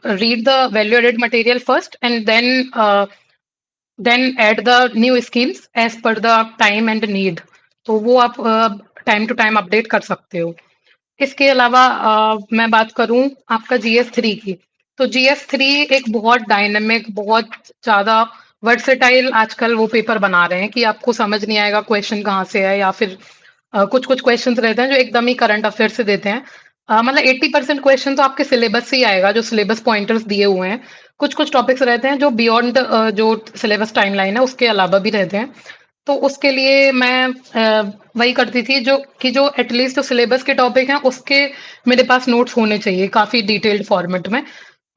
read the value added material first and then add the new schemes as per the time and need. तो वो आप टाइम टू टाइम अपडेट कर सकते हो। इसके अलावा मैं बात करूँ आपका जीएस 3 की, तो जीएस 3 एक बहुत डायनामिक, बहुत ज़्यादा वर्सेटाइल आजकल वो पेपर बना रहे हैं कि आपको समझ नहीं आएगा क्वेश्चन कहाँ से है, या फिर कुछ-कुछ क्वेश्चन्स रहते हैं जो एकदम ही करंट अफेयर से देते हैं। मतलब 80% क्वेश्चन तो आपके सिलेबस से ही आएगा, जो सिलेबस पॉइंटर्स दिए हुए हैं। कुछ-कुछ टॉपिक्स रहते हैं जो बियॉन्ड जो सिलेबस टाइमलाइन है उसके अलावा भी रहते हैं। तो उसके लिए मैं वही करती थी जो एटलीस्ट जो सिलेबस के टॉपिक हैं उसके मेरे पास नोट्स होने चाहिए काफ़ी डिटेल्ड फॉर्मेट में।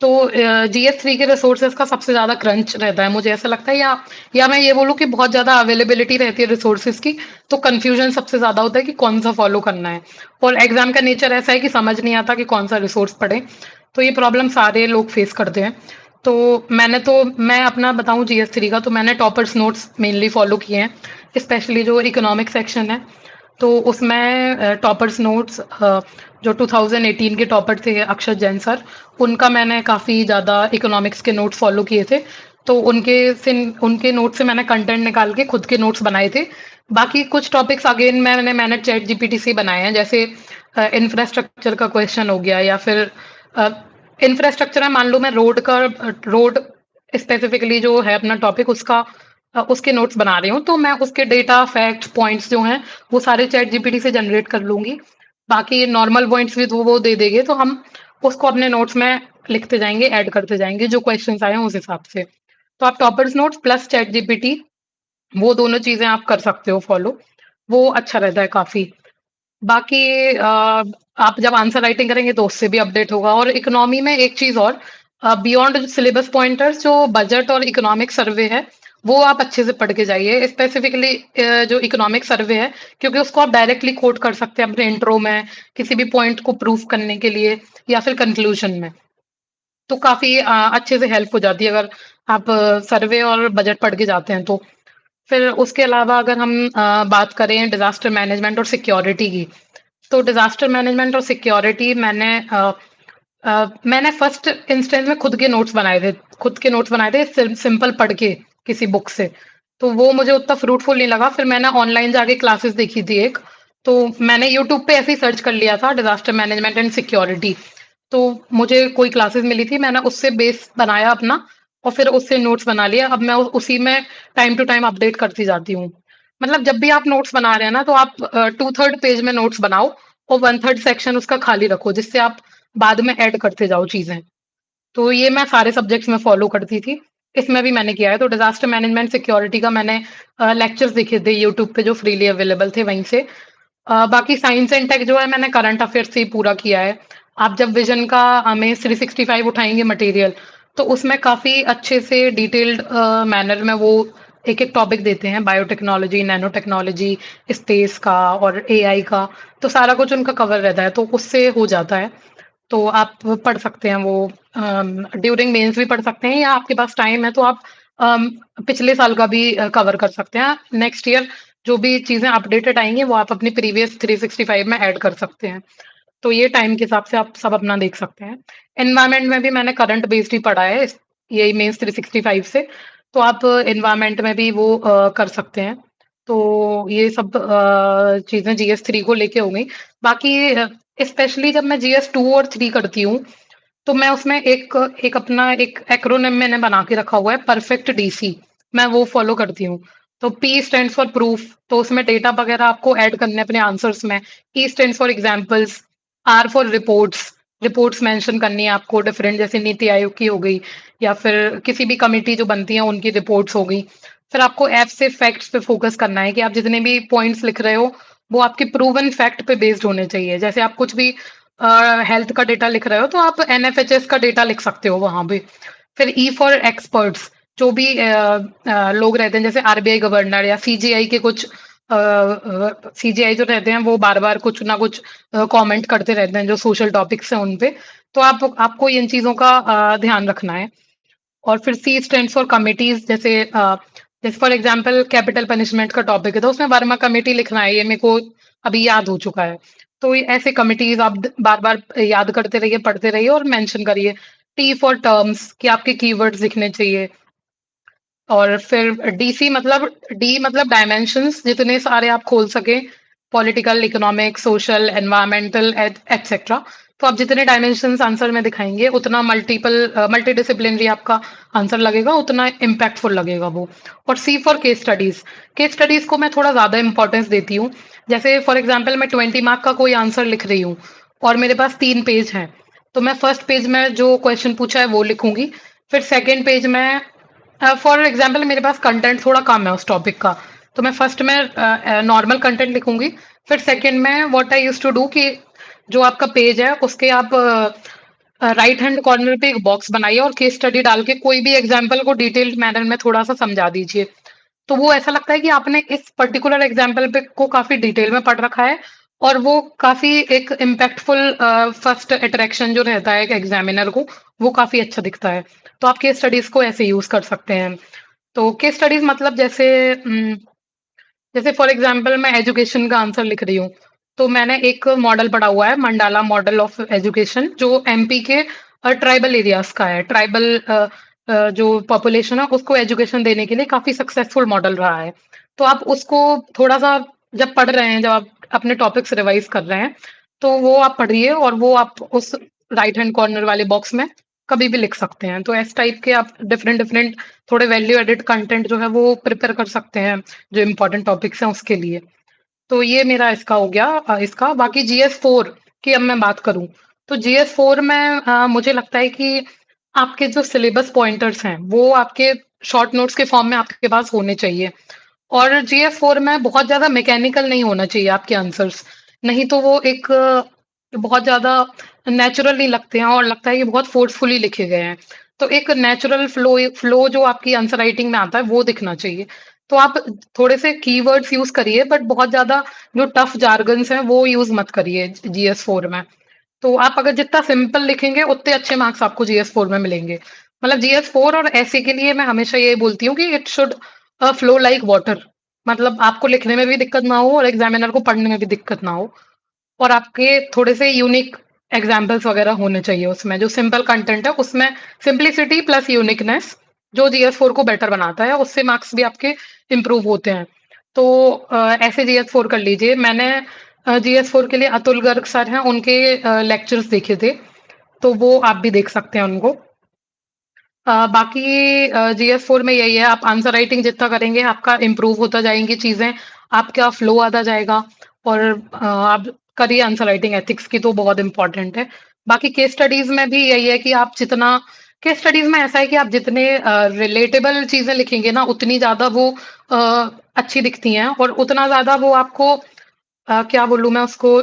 तो जीएस 3 के रिसोर्सेज़ का सबसे ज़्यादा क्रंच रहता है, मुझे ऐसा लगता है, या मैं ये बोलूँ कि बहुत ज़्यादा अवेलेबिलिटी रहती है रिसोर्सेज़ की, तो कन्फ्यूज़न सबसे ज़्यादा होता है कि कौन-सा फ़ॉलो करना है। और एग्ज़ाम का नेचर ऐसा है कि समझ नहीं आता कि कौन-सा रिसोर्स पढ़ें, तो ये प्रॉब्लम सारे लोग फेस करते हैं। तो मैं अपना बताऊँ जीएस 3 का, तो मैंने टॉपर्स नोट्स मेनली फ़ॉलो किए हैं, स्पेशली जो इकोनॉमिक सेक्शन है। तो उसमें टॉपर्स नोट्स जो 2018 के टॉपर थे अक्षत जैन सर, उनका मैंने काफ़ी ज़्यादा इकोनॉमिक्स के नोट्स फ़ॉलो किए थे। तो उनके नोट्स से मैंने कंटेंट निकाल के खुद के नोट्स बनाए थे। बाकी कुछ टॉपिक्स अगेन मैंने चैट जीपीटी से बनाए हैं, जैसे इंफ्रास्ट्रक्चर का क्वेश्चन हो गया, या फिर अ, इंफ्रास्ट्रक्चर है, मान लो मैं रोड स्पेसिफिकली जो है अपना टॉपिक उसके नोट्स बना रही हूँ, तो मैं उसके डेटा, फैक्ट्स, पॉइंट्स जो हैं, वो सारे चैट जीपीटी से जनरेट कर लूँगी। बाकी नॉर्मल पॉइंट्स भी तो वो दे देंगे, तो हम उसको अपने नोट्स में लिखते जाएँगे, ऐड करते जाएँगे, जो क्वेश्चन्स आए हैं उस हिसाब से। तो आप toppers notes plus chat GPT, वो दोनों चीज़ें आप कर सकते हो फ़ॉलो, वो अच्छा रहता है काफ़ी। बाकी आप जब आंसर राइटिंग करेंगे तो उससे भी अपडेट होगा। और इकोनॉमी में एक चीज़ और, बियॉन्ड सिलेबस पॉइंटर्स जो बजट और इकोनॉमिक सर्वे है, वो आप अच्छे से पढ़ के जाइए। स्पेसिफिकली जो इकोनॉमिक सर्वे है, क्योंकि उसको आप डायरेक्टली कोट कर सकते हैं अपने इंट्रो में, किसी भी पॉइंट को प्रूफ करने के लिए, या फिर कंक्लूजन में। तो काफ़ी अच्छे से हेल्प हो जाती है अगर आप सर्वे और बजट पढ़ के जाते हैं तो। फिर उसके अलावा अगर हम बात करें डिज़ास्टर मैनेजमेंट और सिक्योरिटी की, तो डिज़ास्टर मैनेजमेंट और सिक्योरिटी मैंने फर्स्ट इंस्टेंस में खुद के नोट्स बनाए थे सिंपल पढ़ के किसी बुक से। तो वो मुझे उतना फ्रूटफुल नहीं लगा, फिर मैंने ऑनलाइन जाके क्लासेस देखी थी एक, तो मैंने यूट्यूब पे ऐसे ही सर्च कर लिया था डिज़ास्टर मैनेजमेंट एंड सिक्योरिटी। तो मुझे कोई क्लासेस मिली थी, मैंने उससे बेस बनाया अपना, और फिर उससे नोट्स बना लिया। अब मैं उसी में टाइम टू टाइम अपडेट करती जाती हूँ। मतलब जब भी आप नोट्स बना रहे हैं ना, तो आप 2/3 पेज में नोट्स बनाओ और 1/3 सेक्शन उसका खाली रखो, जिससे आप बाद में ऐड करते जाओ चीज़ें। तो ये मैं सारे सब्जेक्ट्स में फ़ॉलो करती थी। इसमें भी मैंने किया है। तो डिज़ास्टर मैनेजमेंट सिक्योरिटी का मैंने लेक्चर्स देखे थे यूट्यूब पे जो फ्रीली अवेलेबल थे वहीं से। बाकी साइंस एंड टेक जो है मैंने करंट अफेयर्स से ही पूरा किया है। आप जब विज़न का में 365 उठाएँगे मटेरियल, तो उसमें काफ़ी अच्छे से डिटेल्ड मैनर में वो एक-एक टॉपिक देते हैं, बायोटेक्नोलॉजी, नैनो टेक्नोलॉजी, स्पेस का और एआई का, तो सारा कुछ उनका कवर रहता है, तो उससे हो जाता है। तो आप पढ़ सकते हैं वो, ड्यूरिंग मेंस भी पढ़ सकते हैं, या आपके पास टाइम है तो आप अम, पिछले साल का भी कवर कर सकते हैं। नेक्स्ट ईयर जो भी चीज़ें अपडेटेड आएँगी वो आप अपनी प्रीवियस 365 में ऐड कर सकते हैं। तो ये टाइम के हिसाब से आप सब अपना देख सकते हैं। एनवायरनमेंट में भी मैंने करंट बेस्ड ही पढ़ा है, यही मेंस 365 से, तो आप एनवायरनमेंट में भी वो कर सकते हैं। तो ये सब चीज़ें जीएस 3 को लेके हो गई। बाकी स्पेशली जब मैं जीएस 2 और 3 करती हूँ, तो मैं उसमें एक एक अपना एक एक्रोनिम मैंने बना के रखा हुआ है, परफेक्ट डीसी, मैं वो फ़ॉलो करती हूँ। तो पी स्टैंड्स फॉर प्रूफ, तो उसमें डेटा वगैरह आपको ऐड करने हैं अपने आंसर्स में। E stands for examples, R for reports, reports mention करनी है आपको डिफरेंट, जैसे नीति आयोग की हो गई, या फिर किसी भी कमिटी जो बनती है उनकी रिपोर्ट्स हो गई। फिर आपको एफ से फैक्ट्स पे फोकस करना है कि आप जितने भी पॉइंट्स लिख रहे हो, वो आपके प्रूवन फैक्ट पे बेस्ड होने चाहिए। जैसे आप कुछ भी हेल्थ का डेटा लिख रहे हो, तो आप एनएफएचएस का डेटा लिख सकते हो वहाँ पे। फिर ई फॉर एक्सपर्ट्स, जो भी लोग रहते हैं, जैसे आरबीआई गवर्नर या सीजीआई के कुछ सीजीआई जो रहते हैं वो बार-बार कुछ ना कुछ कमेंट करते रहते हैं जो सोशल टॉपिक्स हैं उन पे। तो आपको इन चीज़ों का ध्यान रखना है। और फिर सी स्टैंड्स फॉर कमिटीज़ जैसे फॉर एग्ज़ाम्पल कैपिटल पनिशमेंट का टॉपिक है तो उसमें वर्मा कमिटी लिखना है, ये मेरे को अभी याद हो चुका है। तो ये ऐसे कमिटीज़ आप द बार-बार याद करते रहिए, पढ़ते रहिए और मेंशन करिए। टी फॉर टर्म्स कि आपके कीवर्ड्स लिखने चाहिए। और फिर डी मतलब डायमेंशंस जितने सारे आप खोल सकें, political, economic, social, environmental etcetera. तो आप जितने डायमेंशंस आंसर में दिखाएँगे, उतना मल्टीडिसिप्लिनरी आपका आंसर लगेगा, उतना इम्पैक्टफुल लगेगा वो। और see for case studies. Case studies को मैं थोड़ा ज़्यादा इम्पोर्टेंस देती हूँ। जैसे फॉर एग्ज़ाम्पल मैं 20 मार्क का कोई आंसर लिख रही हूँ और मेरे पास 3 पेज हैं, तो मैं फर्स्ट पेज में जो क्वेश्चन पूछा है वो लिखूँगी। फिर सेकंड पेज में फॉर एग्जांपल मेरे पास कंटेंट थोड़ा कम है उस टॉपिक का, तो मैं फर्स्ट में नॉर्मल कंटेंट लिखूंगी। फिर सेकंड में what I used to do कि जो आपका पेज है उसके आप राइट हैंड कॉर्नर पे एक बॉक्स बनाइए और केस स्टडी डाल के कोई भी एग्जांपल को डिटेल्ड मैनर में थोड़ा सा समझा दीजिए। तो वो ऐसा लगता है कि आपने इस पर्टिकुलर एग्जांपल पे को काफी डिटेल में पढ़ रखा है और वो काफी एक इम्पैक्टफुल फर्स्ट अट्रैक्शन जो रहता है एग्जामिनर को, वो काफी अच्छा दिखता है। तो आप केस स्टडीज को ऐसे यूज कर सकते हैं। तो केस स्टडीज मतलब जैसे फॉर एग्जांपल मैं एजुकेशन का आंसर लिख रही हूँ, तो मैंने एक मॉडल पढ़ा हुआ है, मंडाला मॉडल ऑफ एजुकेशन, जो एमपी के ट्राइबल एरियाज का है। जो पॉपुलेशन है उसको एजुकेशन देने के लिए काफी सक्सेसफुल मॉडल रहा है। तो आप उसको थोड़ा सा जब पढ़ रहे हैं, जब आप अपने टॉपिक्स रिवाइज कर रहे हैं, तो वो आप पढ़िए और वो आप उस राइट हैंड कॉर्नर वाले बॉक्स में कभी भी लिख सकते हैं। तो इस टाइप के आप डिफरेंट डिफरेंट थोड़े वैल्यू एडेड कंटेंट जो है वो प्रिपेयर कर सकते हैं, जो इम्पोर्टेंट टॉपिक्स हैं उसके लिए। तो ये मेरा इसका हो गया इसका। बाकी जीएस 4 की अब मैं बात करूँ, तो जीएस 4 में मुझे लगता है कि आपके जो सिलेबस पॉइंटर्स हैं, वो आपके शॉर्ट नोट्स के फॉर्म में आपके पास होने चाहिए। और जीएस 4 में बहुत ज़्यादा मैकेनिकल नहीं होना चाहिए आपके आंसर्स, नहीं तो वो एक बहुत ज़्यादा नेचुरल नहीं लगते हैं और लगता है कि बहुत फोर्सफुली लिखे गए हैं। तो एक नेचुरल फ्लो जो आपकी आंसर राइटिंग में आता है, वो दिखना चाहिए। तो आप थोड़े से कीवर्ड्स यूज़ करिए, बट बहुत ज़्यादा जो टफ जार्गन्स हैं, वो यूज़ मत करिए जीएस 4 में। तो आप अगर जितना सिंपल लिखेंगे, उतने अच्छे मार्क्स आपको जीएस 4 में मिलेंगे। मतलब जीएस 4 और एसए के लिए मैं हमेशा ये बोलती हूँ कि it should flow like water. मतलब आपको लिखने में भी दिक्कत ना हो और एग्जामिनर को पढ़ने में भी दिक्कत ना हो। और आपके थोड़े से यूनिक एग्जाम्पल्स वगैरह होने चाहिए उसमें। जो सिंपल कंटेंट है उसमें सिंप्लिसिटी प्लस यूनिकनेस जो जीएस 4 को बेटर बनाता है, उससे मार्क्स भी आपके इम्प्रूव होते हैं। तो ऐसे जीएस 4 कर लीजिए। मैंने जीएस 4 के लिए अतुल गर्ग सर हैं, उनके लेक्चर्स देखे थे, तो वो आप भी देख सकते हैं उनको। बाकी जीएस 4 में यही है, आप आंसर राइटिंग जितना करेंगे आपका इम्प्रूव होता जाएँगी चीज़ें, आपका फ्लो आता जाएगा। और आप करिए आंसर राइटिंग एथिक्स की तो बहुत इम्पोर्टेंट है। बाकी केस स्टडीज़ में भी यही है कि आप जितना केस स्टडीज़ में ऐसा है कि आप जितने रिलेटेबल चीज़ें लिखेंगे ना, उतनी ज़्यादा वो अच्छी दिखती हैं और उतना ज़्यादा वो आपको क्या बोलूँ मैं उसको,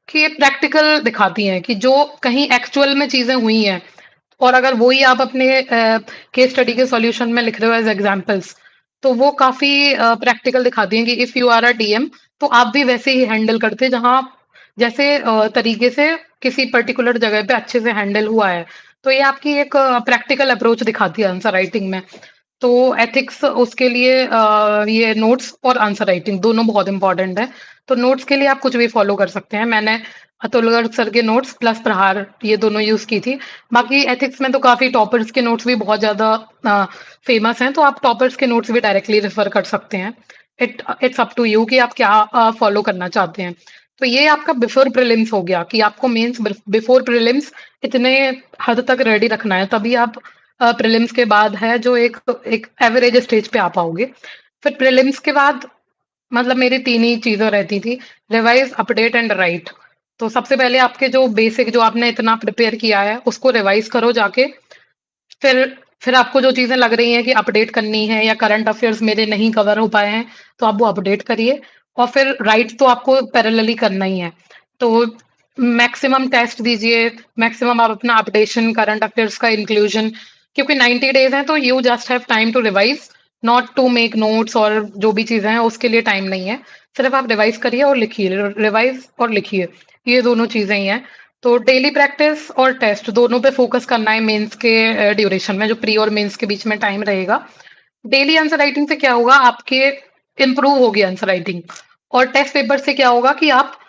कि ये प्रैक्टिकल दिखाती हैं कि जो कहीं एक्चुअल में चीज़ें हुई हैं और अगर वही आप अपने केस स्टडी के सॉल्यूशन में लिख रहे हो एज़ एग्जांपल्स, तो वो काफ़ी प्रैक्टिकल दिखाती हैं कि if you are a DM, तो आप भी वैसे ही हैंडल करते जहाँ जैसे तरीके से किसी पर्टिकुलर जगह पे अच्छे से हैंडल हुआ है। तो ये आपकी एक प्रैक्टिकल अप्रोच दिखाती है आंसर राइटिंग में। तो एथिक्स उसके लिए ये नोट्स और आंसर राइटिंग दोनों बहुत इंपॉर्टेंट है। तो नोट्स के लिए आप कुछ भी फॉलो कर सकते हैं। मैंने अतुल गर्ग सर के नोट्स प्लस प्रहार ये दोनों यूज़ की थी। बाकी एथिक्स में तो काफ़ी टॉपर्स के नोट्स भी बहुत ज़्यादा फेमस हैं, तो आप टॉपर्स के नोट्स भी डायरेक्टली रेफर कर सकते हैं। इट्स अप टू यू कि आप क्या फॉलो करना चाहते हैं। तो ये आपका बिफोर प्रीलिम्स हो गया कि आपको मेंस बिफोर प्रीलिम्स इतने हद तक रेडी रखना है, तभी आप प्रीलिम्स के बाद है जो एक एक एवरेज स्टेज पे आ पाओगे। फिर प्रीलिम्स के बाद मतलब मेरी 3 ही चीज़ें रहती थी, रिवाइज़, अपडेट एंड राइट। तो सबसे पहले आपके जो बेसिक जो आपने इतना प्रिपेयर किया है, उसको रिवाइज़ करो जाके। फिर फिर आपको जो चीज़ें लग रही हैं कि अपडेट करनी है या करंट अफेयर्स मेरे नहीं कवर हो पाए हैं, तो आप वो अपडेट करिए। और फिर राइट तो आपको पैरेलली करना ही है। तो मैक्सिमम टेस्ट दीजिए, मैक्सिमम आप अपना अपडेशन, करंट अफेयर्स का इंक्लूजन, क्योंकि 90 डेज़ हैं तो you just have time to revise. Not to make notes और जो भी चीज़ें हैं उसके लिए टाइम नहीं है। सिर्फ़ आप रिवाइज़ करिए और लिखिए, रिवाइज़ और लिखिए, ये दोनों चीज़ें ही हैं। तो डेली प्रैक्टिस और टेस्ट दोनों पे फ़ोकस करना है मेंस के ड्यूरेशन में, जो प्री और मेंस के बीच में टाइम रहेगा। डेली आंसर राइटिंग से क्या होगा, आपके इम्प्रूव होगी आंसर राइटिंग। और टेस्ट पेपर से क्या होगा कि आप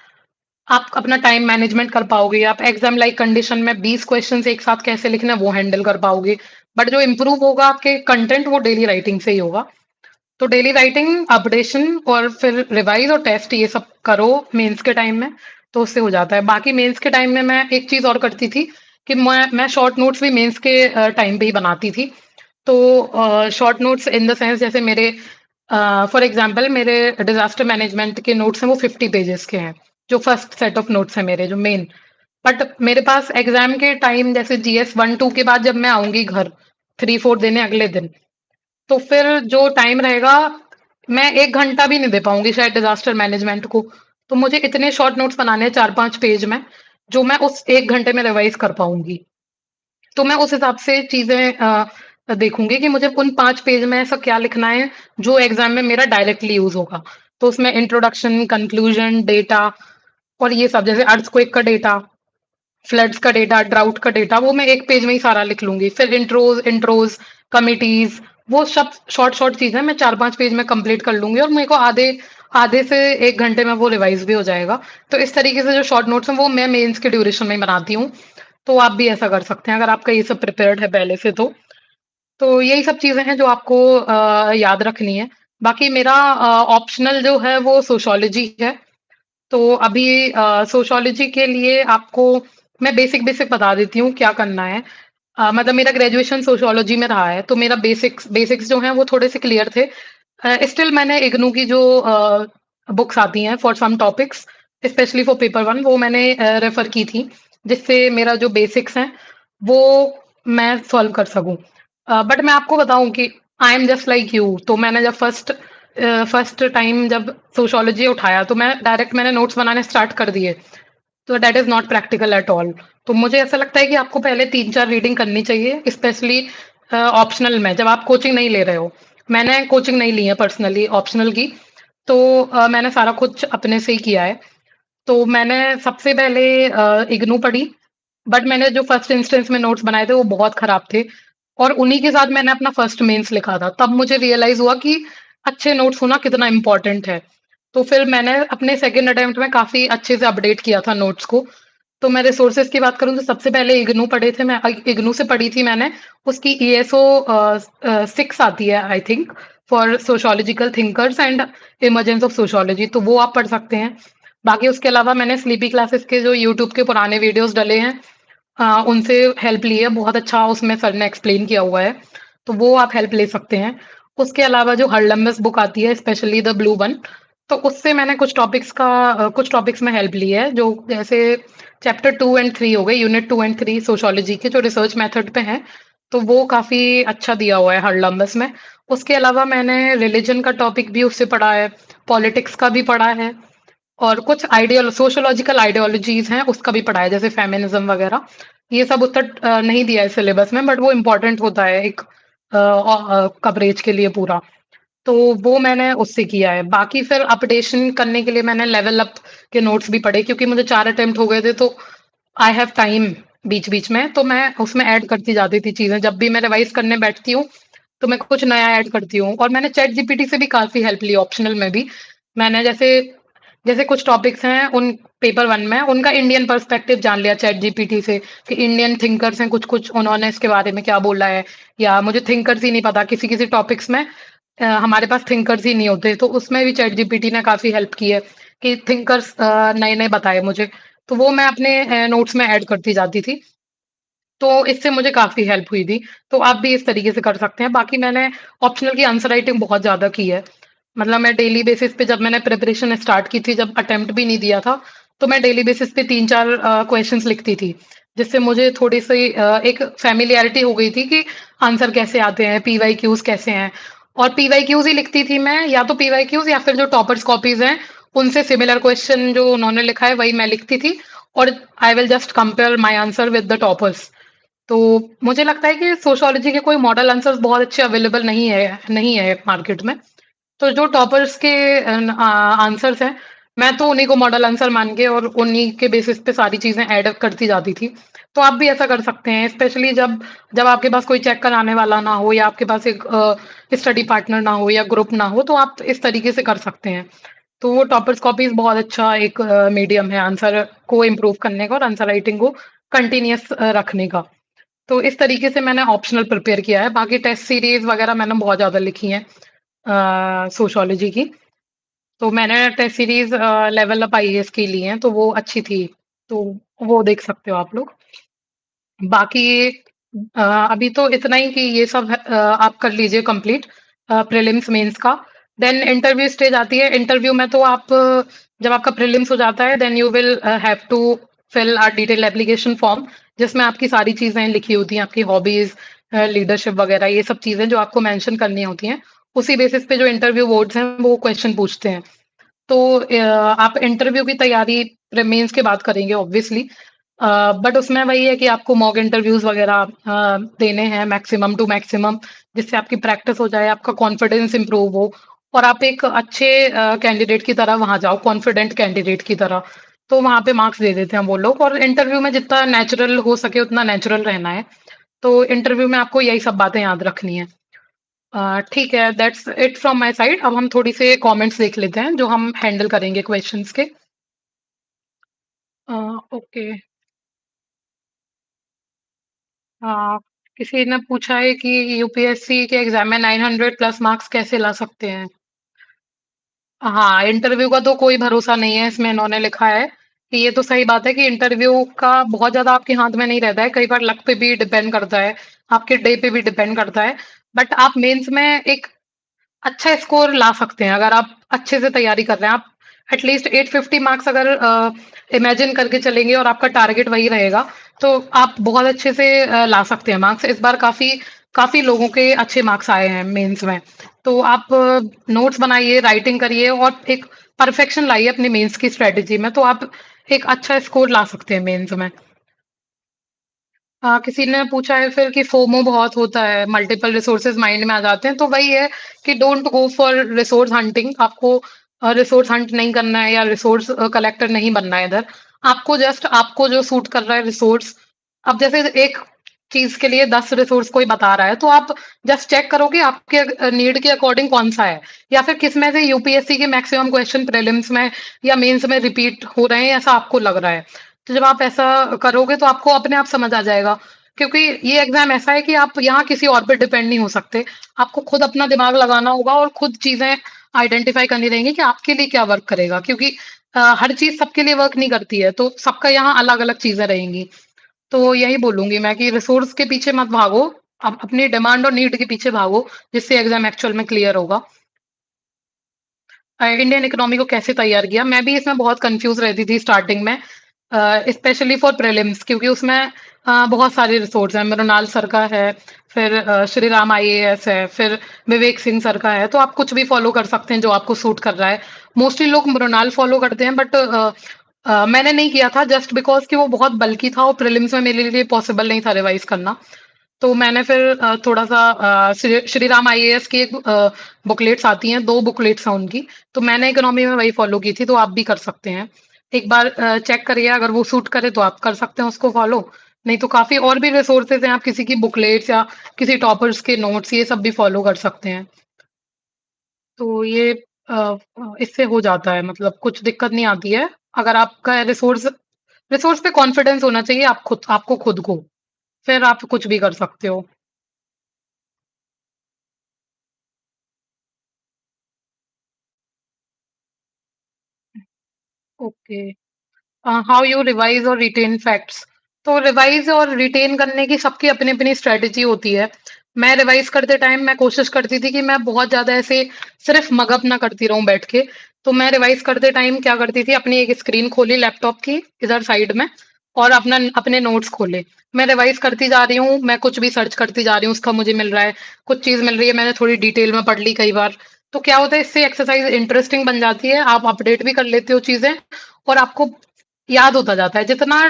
अपना टाइम मैनेजमेंट कर पाओगे, आप एग्जाम लाइक कंडीशन में 20 क्वेश्चंस एक साथ कैसे लिखना है वो हैंडल कर पाओगे। बट जो इम्प्रूव होगा आपके कंटेंट वो डेली राइटिंग से ही होगा। तो डेली राइटिंग, अपडेशन और फिर रिवाइज और टेस्ट ये सब करो मेंस के टाइम में, तो उससे हो जाता है। बाकी मेंस के टाइम में मैं एक चीज और करती थी कि मैं शॉर्ट नोट्स भी मेंस के टाइम पे ही बनाती थी। तो short notes in the sense, जैसे मेरे फॉर एग्जांपल मेरे डिजास्टर मैनेजमेंट के नोट्स हैं वो 50 पेजेस के हैं, जो फर्स्ट सेट ऑफ नोट्स है मेरे जो मेन। बट मेरे पास एग्जाम के टाइम जैसे जीएस 1-2 के बाद जब मैं आऊंगी घर 3-4 देने अगले दिन, तो फिर जो टाइम रहेगा मैं 1 घंटा भी नहीं दे पाऊंगी शायद डिजास्टर मैनेजमेंट को। तो मुझे इतने शॉर्ट नोट्स बनाने हैं 4-5 पेज में, जो मैं उस 1 घंटे में रिवाइज कर पाऊंगी। तो मैं उस हिसाब से चीज़ें देखूँगी कि मुझे उन 5 पेज में ऐसा क्या लिखना है, जो एग्ज़ाम में मेरा डायरेक्टली यूज़ होगा। तो उसमें इंट्रोडक्शन, कंक्लूजन, डेटा और ये सब, जैसे अर्थक्वेक का डेटा, फ्लड्स का डेटा, ड्राउट का डेटा, वो मैं 1 पेज में ही सारा लिख लूँगी। फिर इंट्रोज़, कमिटीज़, वो सब शॉर्ट-शॉर्ट चीज़ें मैं 4-5 पेज में कंप्लीट कर लूँगी और मेरे को आधे आधे से 1 घंटे में वो रिवाइज़ भी हो जाएगा। तो इस तरीके से जो शॉर्ट नोट्स हैं, वो मैं मेंस के ड्यूरेशन में ही बनाती हूँ। तो आप भी ऐसा कर सकते हैं अगर आपका ये सब प्रिपेयर्ड है पहले से तो। तो यही सब चीज़ें हैं जो आपको याद रखनी है। बाकी मेरा ऑप्शनल जो है वो सोशियोलॉजी है। तो अभी सोशियोलॉजी के लिए आपको मैं बेसिक-बेसिक बता देती हूँ क्या करना है। मतलब मेरा ग्रेजुएशन सोशियोलॉजी में रहा है, तो मेरा बेसिक्स बेसिक्स जो हैं वो थोड़े से क्लियर थे। स्टिल मैंने इग्नू की जो बुक्स आती हैं for some topics, specially for paper 1, वो मैंने रेफर की थी, जिससे मेरा जो बेसिक्स हैं वो मैं सॉल्व कर सकूं। बट मैं आपको बताऊं कि I am just like you. तो मैंने जब फर्स्ट टाइम जब सोशियोलॉजी उठाया तो मैंने नोट्स बनाने स्टार्ट कर दिए। तो that is not practical at all. तो मुझे ऐसा लगता है कि आपको पहले 3-4 रीडिंग करनी चाहिए, स्पेशली ऑप्शनल में जब आप कोचिंग नहीं ले रहे हो। मैंने कोचिंग नहीं ली है पर्सनली ऑप्शनल की। तो मैंने सारा कुछ अपने से ही किया है। तो मैंने सबसे पहले इग्नू पढ़ी, बट मैंने जो फर्स्ट इंस्टेंस में नोट्स बनाए थे वो बहुत खराब थे, और उन्हीं के साथ मैंने अपना फर्स्ट मेंस लिखा था। तब मुझे रियलाइज हुआ कि अच्छे नोट्स होना कितना इम्पोर्टेंट है। तो फिर मैंने अपने सेकंड अटेम्प्ट में काफी अच्छे से अपडेट किया था नोट्स को। तो मैं रिसोर्सेज की बात करूँ तो सबसे पहले इग्नू पढ़े थे, मैं इग्नू से पढ़ी थी मैंने। उसकी ईएसओ 6 आती है I think, for sociological thinkers and emergence of sociology, तो वो आप पढ़ सकते हैं। बाकी उसके अलावा मैंने स्लीपी क्लासेस के जो यूट्यूब के पुराने वीडियोस डले हैं, उनसे हेल्प ली है। बहुत अच्छा उसमें सर ने एक्सप्लेन किया हुआ है, तो वो आप हेल्प ले सकते हैं। उसके अलावा जो हरलम्बस बुक आती है, स्पेशली द ब्लू वन, तो उससे मैंने कुछ टॉपिक्स में हेल्प ली है, जो जैसे चैप्टर 2 एंड 3 हो गए, यूनिट 2 एंड 3 सोशियोलॉजी के जो रिसर्च मेथड पे हैं, तो वो काफ़ी अच्छा दिया हुआ है हरलम्बस में। उसके अलावा मैंने रिलीजन का टॉपिक भी उससे पढ़ा है, पॉलिटिक्स का भी पढ़ा है, और कुछ सोशियोलॉजिकल आइडियोलॉजीज हैं उसका भी पढ़ा है, जैसे फेमिनिज्म वगैरह। ये सब उत्तर नहीं दिया है सिलेबस में, बट वो इम्पोर्टेंट होता है एक कवरेज के लिए पूरा। तो वो मैंने उससे किया है। बाकी फिर अपडेशन करने के लिए मैंने लेवल अप के नोट्स भी पढ़े, क्योंकि मुझे 4 अटेम्प्ट हो गए थे, तो आई हैव टाइम बीच-बीच में, तो मैं उसमें ऐड करती जाती थी चीज़ें। जब भी मैं रिवाइज़ करने बैठती हूँ, तो मैं कुछ नया ऐड करती हूँ, और मैंने चैट जीपीटी से भी काफ़ी हेल्प ली ऑप्शनल में भी। मैंने जैसे जैसे कुछ टॉपिक्स हैं उन पेपर 1 में, उनका इंडियन पर्सपेक्टिव जान लिया चैट जीपीटी से, कि इंडियन थिंकर्स हैं कुछ-कुछ, उन्होंने इसके बारे में क्या बोला है, या मुझे थिंकर्स ही नहीं पता किसी-किसी टॉपिक्स में। हमारे पास थिंकर्स ही नहीं होते, तो उसमें भी चैट जीपीटी ने काफ़ी हेल्प की है कि थिंकर्स नए-नए बताए मुझे। तो वो मैं अपने नोट्स में ऐड करती जाती थी। तो इससे मुझे काफ़ी हेल्प हुई थी। तो आप भी इस तरीके से कर सकते हैं। बाकी मैंने ऑप्शनल की आंसर राइटिंग बहुत ज़्यादा की है। मतलब मैं डेली बेसिस पे जब मैंने प्रिपरेशन स्टार्ट की थी, जब अटेम्प्ट भी नहीं दिया था, तो मैं डेली बेसिस पे 3-4 क्वेश्चन्स लिखती थी। जिससे मुझे थोड़ी-सी एक फ़ैमिलियरिटी हो गई थी कि आंसर कैसे आते हैं, पीवाईक्यूज़ कैसे हैं। और पीवाईक्यूज़ ही लिखती थी मैं, या तो पीवाईक्यूज़ या फिर जो टॉपर्स कॉपीज़ हैं, उनसे सिमिलर क्वेश्चन जो उन्होंने लिखा है, वही मैं लिखती थी, और I will just compare my answer with the toppers. तो मुझे लगता है कि सोशियोलॉजी के कोई मॉडल आंसर्स बहुत अच्छे अवेलेबल नहीं है मार्केट में। तो जो टॉपर्स के आंसर्स हैं, मैं तो उन्हीं को मॉडल आंसर मान के और उन्हीं के बेसिस पे सारी चीज़ें ऐड करती जाती थी। तो आप भी ऐसा कर सकते हैं, स्पेशली जब जब आपके पास कोई चेक कराने वाला ना हो या आपके पास एक स्टडी पार्टनर ना हो या ग्रुप ना हो, तो आप इस तरीके से कर सकते हैं। तो वो टॉपर्स कॉपीज़ बहुत अच्छा एक मीडियम है आंसर को इम्प्रूव करने का और आंसर राइटिंग को कंटीन्यूअस रखने का। तो इस तरीके से मैंने ऑप्शनल प्रिपेयर किया है। बाकी टेस्ट सीरीज़ वगैरह मैंने बहुत ज़्यादा लिखी हैं सोशियोलॉजी की। तो मैंने test series Level Up IAS की ली हैं, तो वो अच्छी थी। तो वो देख सकते हो आप लोग। बाकी अभी तो इतना ही कि ये सब आप कर लीजिए कंप्लीट प्रीलिम्स मेंस का। देन इंटरव्यू स्टेज आती है। इंटरव्यू में तो आप जब आपका प्रीलिम्स हो जाता है then you will have to fill a detailed application form जिसमें आपकी सारी चीज़ें लिखी होती हैं, आपकी हॉबीज़, लीडरशिप वगैरह ये सब चीज़ें जो आपको मेंशन करनी होती हैं। उसी बेसिस पे जो इंटरव्यू बोर्ड्स हैं वो क्वेश्चन पूछते हैं। तो आप इंटरव्यू की तैयारी मेंस के बाद करेंगे ऑब्वियसली। बट उसमें वही है कि आपको मॉक इंटरव्यूज़ वगैरह देने हैं मैक्सिमम टू मैक्सिमम जिससे आपकी प्रैक्टिस हो जाए, आपका कॉन्फिडेंस इम्प्रूव हो और आप एक अच्छे कैंडिडेट की तरह वहाँ जाओ, कॉन्फिडेंट कैंडिडेट की तरह। तो वहाँ पे मार्क्स दे देते हैं वो लोग और इंटरव्यू में जितना नेचुरल हो सके उतना नेचुरल रहना है। तो इंटरव्यू में आपको यही सब बातें याद रखनी है। ठीक है, that's it from my side. अब हम थोड़ी से कमेंट्स देख लेते हैं जो हम हैंडल करेंगे क्वेश्चंस के। अ, ओके। अ, किसी ने पूछा है कि यूपीएससी के एग्जाम में 900 प्लस मार्क्स कैसे ला सकते हैं? हाँ, इंटरव्यू का तो कोई भरोसा नहीं है इसमें इन्होंने लिखा है कि ये तो सही बात है कि इंटरव्यू का बहुत ज़्यादा आपके हाथ में नहीं रहता है, कई बार लक पे भी डिपेंड करता है, आपके डे पे भी डिपेंड करता है। बट आप मेंस में एक अच्छा स्कोर ला सकते हैं अगर आप अच्छे से तैयारी कर रहे हैं। आप एटलीस्ट 850 मार्क्स अगर इमेजिन करके चलेंगे और आपका टारगेट वही रहेगा, तो आप बहुत अच्छे से ला सकते हैं मार्क्स। इस बार काफ़ी काफ़ी लोगों के अच्छे मार्क्स आए हैं मेंस में। तो आप नोट्स बनाइए, राइटिंग करिए और एक परफेक्शन लाइए अपनी मेंस की स्ट्रेटजी में, तो आप एक अच्छा स्कोर ला सकते हैं मेंस में। किसी ने पूछा है फिर कि फोमो बहुत होता है, मल्टीपल रिसोर्सेज माइंड में आ जाते हैं, तो वही है कि don't go for resource hunting. आपको रिसोर्स हंट नहीं करना है या रिसोर्स कलेक्टर नहीं बनना है इधर। आपको जस्ट आपको जो सूट कर रहा है रिसोर्स, अब जैसे एक चीज के लिए 10 रिसोर्स कोई बता रहा है तो आप जस्ट चेक करो कि आपके नीड के अकॉर्डिंग कौन सा है या फिर किस में से यूपीएससी के मैक्सिमम क्वेश्चन प्रीलिम्स में या मेंस में रिपीट हो रहे हैं ऐसा आपको लग रहा है। तो जब आप ऐसा करोगे तो आपको अपने आप समझ आ जाएगा, क्योंकि ये एग्जाम ऐसा है कि आप यहाँ किसी और पे डिपेंड नहीं हो सकते। आपको खुद अपना दिमाग लगाना होगा और खुद चीजें आइडेंटिफाई करनी रहेंगी कि आपके लिए क्या वर्क करेगा, क्योंकि हर चीज सबके लिए वर्क नहीं करती है, तो सबका यहाँ अलग अलग चीजें रहेंगी। तो यही बोलूंगी मैं कि रिसोर्स के पीछे मत भागो, आप अपनी डिमांड और नीड के पीछे भागो जिससे एग्जाम एक्चुअल में क्लियर होगा। इंडियन इकोनॉमी को कैसे तैयार किया? मैं भी इसमें बहुत कंफ्यूज रहती थी स्टार्टिंग में, स्पेशली फॉर प्रीलिम्स, क्योंकि उसमें बहुत सारे रिसोर्स हैं। मृणाल सर का है, फिर श्री राम आईएएस है, फिर विवेक सिंह सर का है, तो आप कुछ भी फॉलो कर सकते हैं जो आपको सूट कर रहा है। मोस्टली लोग मृणाल फॉलो करते हैं, बट मैंने नहीं किया था जस्ट बिकॉज कि वो बहुत बल्की था और प्रीलिम्स में मेरे लिए पॉसिबल नहीं था रिवाइज करना। तो मैंने फिर थोड़ा-सा श्री राम आईएएस की एक बुकलेट्स आती हैं, 2 बुकलेट्स हैं उनकी, तो मैंने इकोनॉमी में वही फ़ॉलो की थी, तो आप भी कर सकते हैं। एक बार चेक करिए, अगर वो सूट करे तो आप कर सकते हैं उसको फ़ॉलो, नहीं तो काफ़ी और भी रिसोर्सेज़ हैं, आप किसी की बुकलेट्स या किसी टॉपर्स के नोट्स ये सब भी फ़ॉलो कर सकते हैं। तो ये इससे हो जाता है, मतलब कुछ दिक्कत नहीं आती है, अगर आपका रिसोर्स रिसोर्स पे कॉन्फिडेंस होना चाहिए आपको खुद को, फिर आप कुछ भी कर सकते हो। ओके। हाउ यू रिवाइज और रिटेन फैक्ट्स? तो रिवाइज और रिटेन करने की सबकी अपनी अपनी स्ट्रेटेजी होती है। मैं रिवाइज करते टाइम मैं कोशिश करती थी कि मैं बहुत ज्यादा ऐसे सिर्फ मगअप ना करती रहूं बैठ के। तो मैं रिवाइज करते टाइम क्या करती थी, अपनी एक स्क्रीन खोली लैपटॉप की इधर साइड में और अपना अपने नोट्स खोले। मैं रिवाइज करती जा रही हूँ, मैं कुछ भी सर्च करती जा रही हूँ, उसका मुझे मिल रहा है, कुछ चीज मिल रही है, मैंने थोड़ी डिटेल में पढ़ ली कई बार। तो क्या होता है, इससे एक्सरसाइज इंटरेस्टिंग बन जाती है, आप अपडेट भी कर लेते हो चीजें और आपको याद होता जाता है। जितना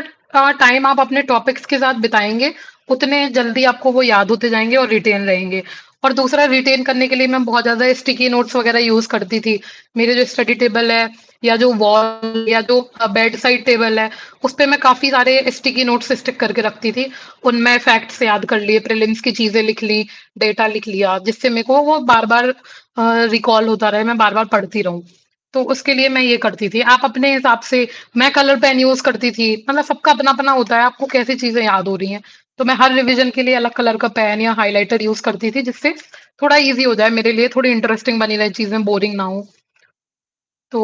टाइम आप अपने टॉपिक्स के साथ बिताएँगे, उतने जल्दी आपको वो याद होते जाएँगे और रिटेन रहेंगे। और दूसरा रिटेन करने के लिए मैं बहुत ज़्यादा स्टिकी नोट्स वग़ैरह यूज़ करती थी। मेरे जो स्टडी टेबल है या जो वॉल या जो बेड साइड टेबल है, उसपे मैं काफ़ी सारे स्टिकी नोट्स स्टिक करके रखती थी। उनमें फैक्ट्स याद कर लिए, प्रीलिम्स की चीज़ें लिख ली, डेटा लिख लिया, जिससे मेरे को वो बार-बार रिकॉल होता रहे, मैं बार-बार पढ़ती रहूँ। तो उसके लिए मैं ये करती थी। आप अपने हिसाब से मैं कलर पेन यूज़ करती थी, मतलब सबका अपना-अपना होता है, आपको कैसी चीज़ें याद हो रही हैं। तो मैं हर रिवीजन के लिए अलग कलर का पेन या हाइलाइटर यूज़ करती थी, जिससे थोड़ा ईज़ी हो जाए मेरे लिए, थोड़ी इंटरेस्टिंग बनी रहे चीज़ें, बोरिंग ना हो। तो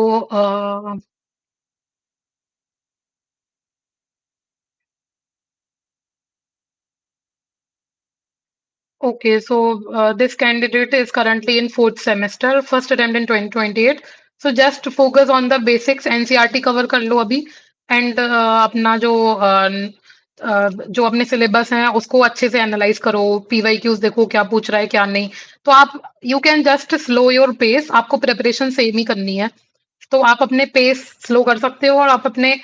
okay, so this candidate is currently in fourth semester, first attempt in 2028. So just focus on the basics, NCERT cover कर लो अभी एंड अपना जो अपने सिलेबस हैं उसको अच्छे से एनालाइज करो, पीवाईक्यूज देखो क्या पूछ रहा है क्या नहीं। तो आप you can just slow your pace, आपको प्रिपरेशन सेम ही करनी है। तो आप अपने पेस स्लो कर सकते हो और आप अपने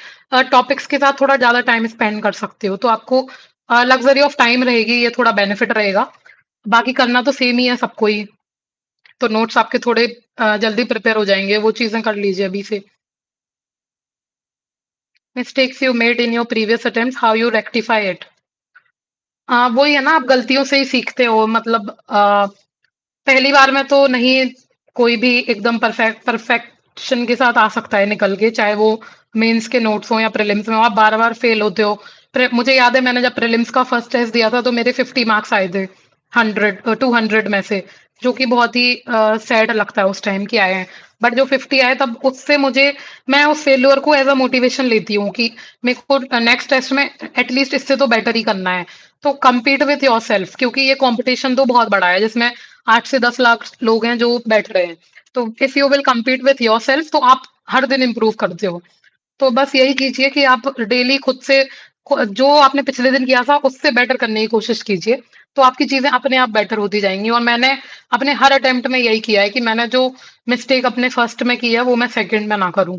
टॉपिक्स के साथ थोड़ा ज़्यादा टाइम स्पेंड कर सकते हो। तो आपको लग्ज़री ऑफ टाइम रहेगी, ये थोड़ा बेनिफिट रहेगा। बाकी करना तो सेम ही है सबको ही। तो नोट्स आपके थोड़े जल्दी प्रिपेयर हो जाएँगे, वो चीज़ें कर लीजिए अभी से। Mistakes you made in your previous attempts, how you rectify it? वही है ना, आप गलतियों से ही सीखते हो, मतलब पहली बार में तो नहीं कोई भी एकदम परफेक्शन के साथ आ सकता है निकल के, चाहे वो मेंस के नोट्स हो या प्रीलिम्स में हो, आप बार-बार फेल होते हो। मुझे याद है मैंने जब प्रीलिम्स का फर्स्ट टेस्ट दिया था तो मेरे 50 मार्क्स आए थे 200 में से, जो कि बहुत ही सैड लगता है उस टाइम कि आए हैं। बट जो 50 आए तब उससे मुझे मैं उस फेल्योर को एज़ अ मोटिवेशन लेती हूँ कि मेरे को नेक्स्ट टेस्ट में एटलीस्ट इससे तो बेटर ही करना है। तो कम्पीट विथ योरसेल्फ, क्योंकि ये कॉम्पिटिशन तो बहुत बड़ा है जिसमें 8 से 10 लाख लोग हैं जो बैठ रहे हैं। तो if you will compete with yourself तो आप हर दिन इम्प्रूव करते हो। तो बस यही कीजिए कि आप डेली खुद से जो आपने पिछले दिन किया था उससे बेटर करने की कोशिश कीजिए। तो आपकी चीज़ें अपने आप बेटर होती जाएँगी और मैंने अपने हर अटेम्प्ट में यही किया है कि मैंने जो मिस्टेक अपने फर्स्ट में की है वो मैं सेकंड में ना करूँ।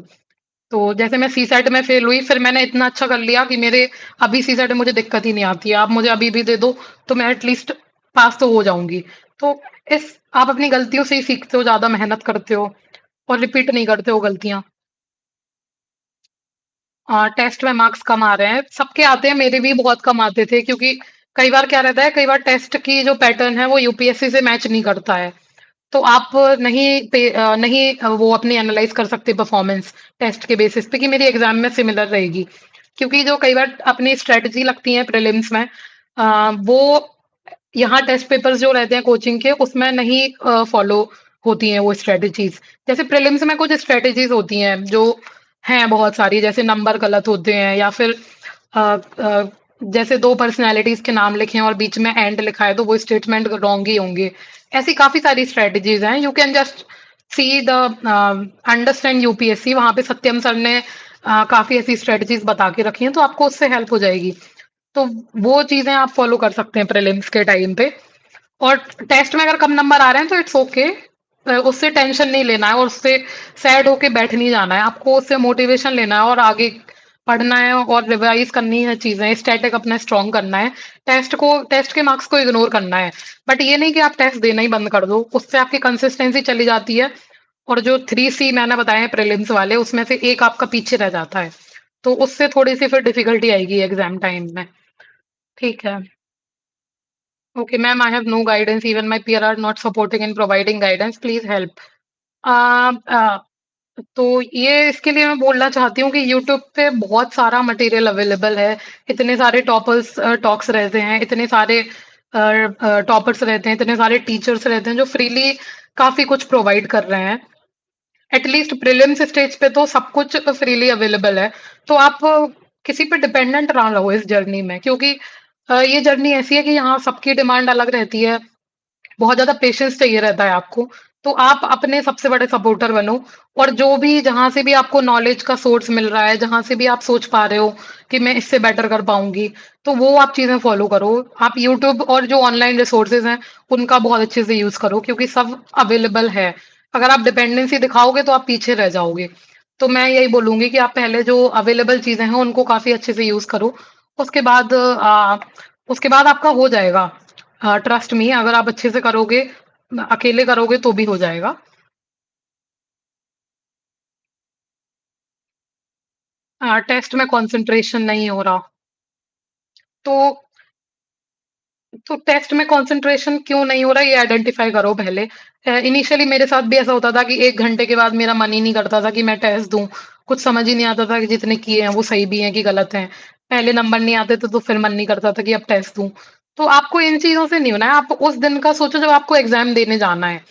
तो जैसे मैं सीसेट में फेल हुई, फिर मैंने इतना अच्छा कर लिया कि मेरे अभी सीसेट में मुझे दिक्कत ही नहीं आती है। आप मुझे अभी भी दे दो, तो मैं एटलीस्ट पास तो हो जाऊँगी। तो इस आप अपनी गलतियों से ही सीखते हो, ज़्यादा मेहनत करते हो और रिपीट नहीं करते हो गलतियाँ। टेस्ट में मार्क्स कम आ रहे हैं, सबके आते हैं, मेरे भी बहुत कम आते थे क्योंकि कई बार क्या रहता है, कई बार टेस्ट की जो पैटर्न है वो यूपीएससी से मैच नहीं करता है। तो आप नहीं वो अपनी एनालाइज़ कर सकते परफॉर्मेंस टेस्ट के बेसिस पे कि मेरी एग्ज़ाम में सिमिलर रहेगी। क्योंकि जो कई बार अपनी स्ट्रैटेजी लगती है प्रीलिम्स में वो यहाँ टेस्ट पेपर्स जो रहते हैं कोचिंग के उसमें नहीं फ़ॉलो होती हैं वो स्ट्रैटेजीज़। जैसे प्रीलिम्स में कुछ स्ट्रैटेजीज़ होती हैं जो हैं बहुत सारी, जैसे नंबर गलत होते हैं या फिर अ अ, जैसे 2 पर्सनैलिटीज़ के नाम लिखे हैं और बीच में एंड लिखा है तो वो स्टेटमेंट रॉन्ग ही होंगे। ऐसी काफ़ी सारी स्ट्रैटेजीज़ हैं। You can just see the understand UPSC, वहाँ पे सत्यम सर ने काफ़ी ऐसी स्ट्रैटेजीज़ बता के रखी हैं, तो आपको उससे हेल्प हो जाएगी। तो वो चीज़ें आप फ़ॉलो कर सकते हैं प्रीलिम्स के टाइम पे। और टेस्ट में अगर कम नंबर आ रहे हैं तो इट्स ओके, उससे टेंशन नहीं लेना है और उससे सैड होके बैठ नहीं जाना है। आपको उससे मोटिवेशन लेना है और आगे पढ़ना है और रिवाइज़ करनी है चीज़ें, स्टैटिक अपना स्ट्रॉन्ग करना है। टेस्ट के मार्क्स को इग्नोर करना है। बट ये नहीं कि आप टेस्ट देना ही बंद कर दो, उससे आपकी कंसिस्टेंसी चली जाती है और जो 3 सी मैंने बताए हैं प्रीलिम्स वाले, उसमें से एक आपका पीछे रह जाता है। तो उससे थोड़ी-सी फिर डिफ़िकल्टी आएगी एग्ज़ाम टाइम में। ठीक है। Okay, ma'am, I have no guidance. Even my peer are not supporting and providing guidance. Please help. अ अ, तो ये इसके लिए मैं बोलना चाहती हूँ कि यूट्यूब पे बहुत सारा मटेरियल अवेलेबल है। इतने सारे टॉपर्स टॉक्स रहते हैं, इतने सारे टॉपर्स रहते हैं, इतने सारे टीचर्स रहते हैं जो फ्रीली काफ़ी कुछ प्रोवाइड कर रहे हैं। एटलीस्ट प्रीलिम्स स्टेज पे तो सब कुछ फ्रीली अवेलेबल है। तो आप किसी पे डिपेंडेंट ना रहो इस जर्नी में, क्योंकि ये जर्नी ऐसी है कि यहाँ सबकी डिमांड अलग रहती है। बहुत ज़्यादा पेशेंस चाहिए रहता है आपको। तो आप अपने सबसे बड़े सपोर्टर बनो और जो भी जहाँ से भी आपको नॉलेज का सोर्स मिल रहा है, जहाँ से भी आप सोच पा रहे हो कि मैं इससे बेटर कर पाऊँगी, तो वो आप चीज़ें फ़ॉलो करो। आप यूट्यूब और जो ऑनलाइन रिसोर्सेज़ हैं, उनका बहुत अच्छे से यूज़ करो क्योंकि सब अवेलेबल है। अगर आप डिपेंडेंसी दिखाओगे तो आप पीछे रह जाओगे। तो मैं यही बोलूँगी कि आप पहले जो अवेलेबल चीज़ें हैं, उनको काफ़ी अच्छे से यूज़ करो। उसके बाद उसके बाद आपका हो जाएगा। ट्रस्ट मी, अगर आप अच्छे से करोगे, अकेले करोगे तो भी हो जाएगा। टेस्ट में कंसंट्रेशन नहीं हो रहा, तो टेस्ट में कंसंट्रेशन क्यों नहीं हो रहा है, ये आइडेंटिफाई करो पहले। इनिशियली मेरे साथ भी ऐसा होता था कि 1 घंटे के बाद मेरा मन ही नहीं करता था कि मैं टेस्ट दूँ। कुछ समझ ही नहीं आता था कि जितने किए हैं वो सही भी हैं कि गलत हैं। पहले नंबर नहीं आते थे तो फिर मन नहीं करता था कि अब टेस्ट दूँ। तो आपको इन चीज़ों से नहीं होना है, आप उस दिन का सोचो जब आपको एग्ज़ाम देने जाना है।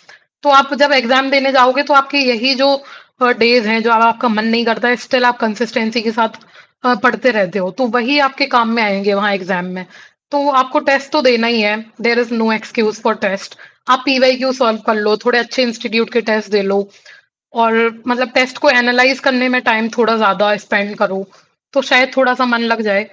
तो आप जब एग्ज़ाम देने जाओगे तो आपके यही जो डेज़ हैं, जो अब आपका मन नहीं करता है, स्टिल आप कंसिस्टेंसी के साथ पढ़ते रहते हो, तो वही आपके काम में आएँगे वहाँ एग्ज़ाम में। तो आपको टेस्ट तो देना ही है, there is no excuse for test. आप पीवाईक्यू सॉल्व कर लो, थोड़े अच्छे इंस्टीट्यूट के टेस्ट दे लो और मतलब टेस्ट को एनालाइज़ करने में टाइम थोड़ा ज़्यादा स्पेंड करो, तो शायद थोड़ा-सा मन लग जाए।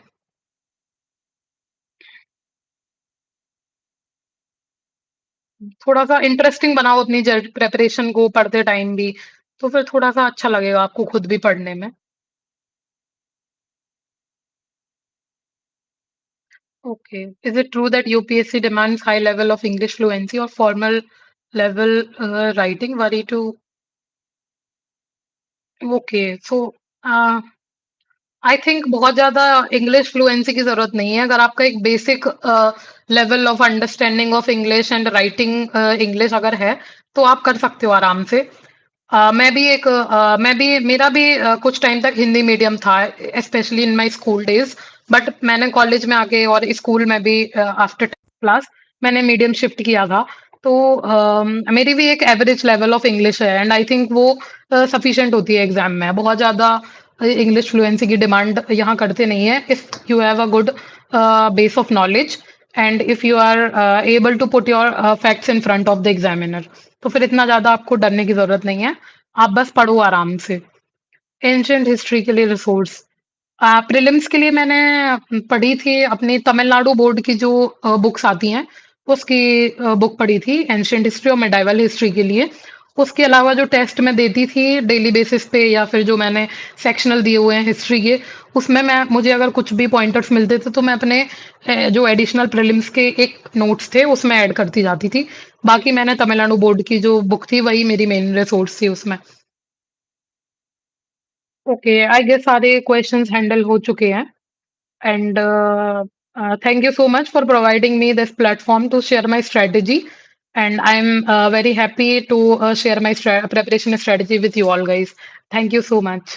थोड़ा-सा इंटरेस्टिंग बनाओ अपनी प्रिपरेशन को पढ़ते टाइम भी, तो फिर थोड़ा-सा अच्छा लगेगा आपको खुद भी पढ़ने में। Okay. Is it true that UPSC demands high level of English fluency or formal level writing? Worry to okay. So I think बहुत ज़्यादा इंग्लिश फ्लुएंसी की ज़रूरत नहीं है। अगर आपका एक basic level of understanding of English and writing English अगर है, तो आप कर सकते हो आराम से। मैं भी मेरा भी कुछ टाइम तक हिंदी मीडियम था, specially in my school days. But मैंने कॉलेज में आके और स्कूल में भी आफ्टर 10th क्लास मैंने मीडियम शिफ्ट किया था। तो मेरी भी एक एवरेज लेवल ऑफ इंग्लिश है एंड आई थिंक वो सफिशिएंट होती है एग्ज़ाम में। बहुत ज़्यादा इंग्लिश फ्लुएंसी की डिमांड यहाँ करते नहीं है। If you have a good base of knowledge and if you are able to put your facts in front of the examiner, तो फिर इतना ज़्यादा आपको डरने की ज़रूरत नहीं है। आप बस पढ़ो आराम से। एंशिएंट हिस्ट्री के लिए रिसोर्स प्रीलिम्स के लिए मैंने पढ़ी थी अपनी तमिलनाडु बोर्ड की जो बुक्स आती हैं, उसकी बुक पढ़ी थी एंशिएंट हिस्ट्री और मेडाइवल हिस्ट्री के लिए। उसके अलावा जो टेस्ट मैं देती थी डेली बेसिस पे या फिर जो मैंने सेक्शनल दिए हुए हैं हिस्ट्री के, उसमें मैं मुझे अगर कुछ भी पॉइंटर्स मिलते थे तो मैं अपने जो एडिशनल प्रीलिम्स के एक नोट्स थे उसमें ऐड करती जाती थी। बाकी मैंने तमिलनाडु बोर्ड की जो बुक थी वही मेरी मेन रिसोर्स थी उसमें। ओके, आई गेस सारे क्वेश्चंस हैंडल हो चुके हैं and thank you so much for providing me this platform to share my strategy and I am very happy to share my preparation strategy with you all guys. Thank you so much.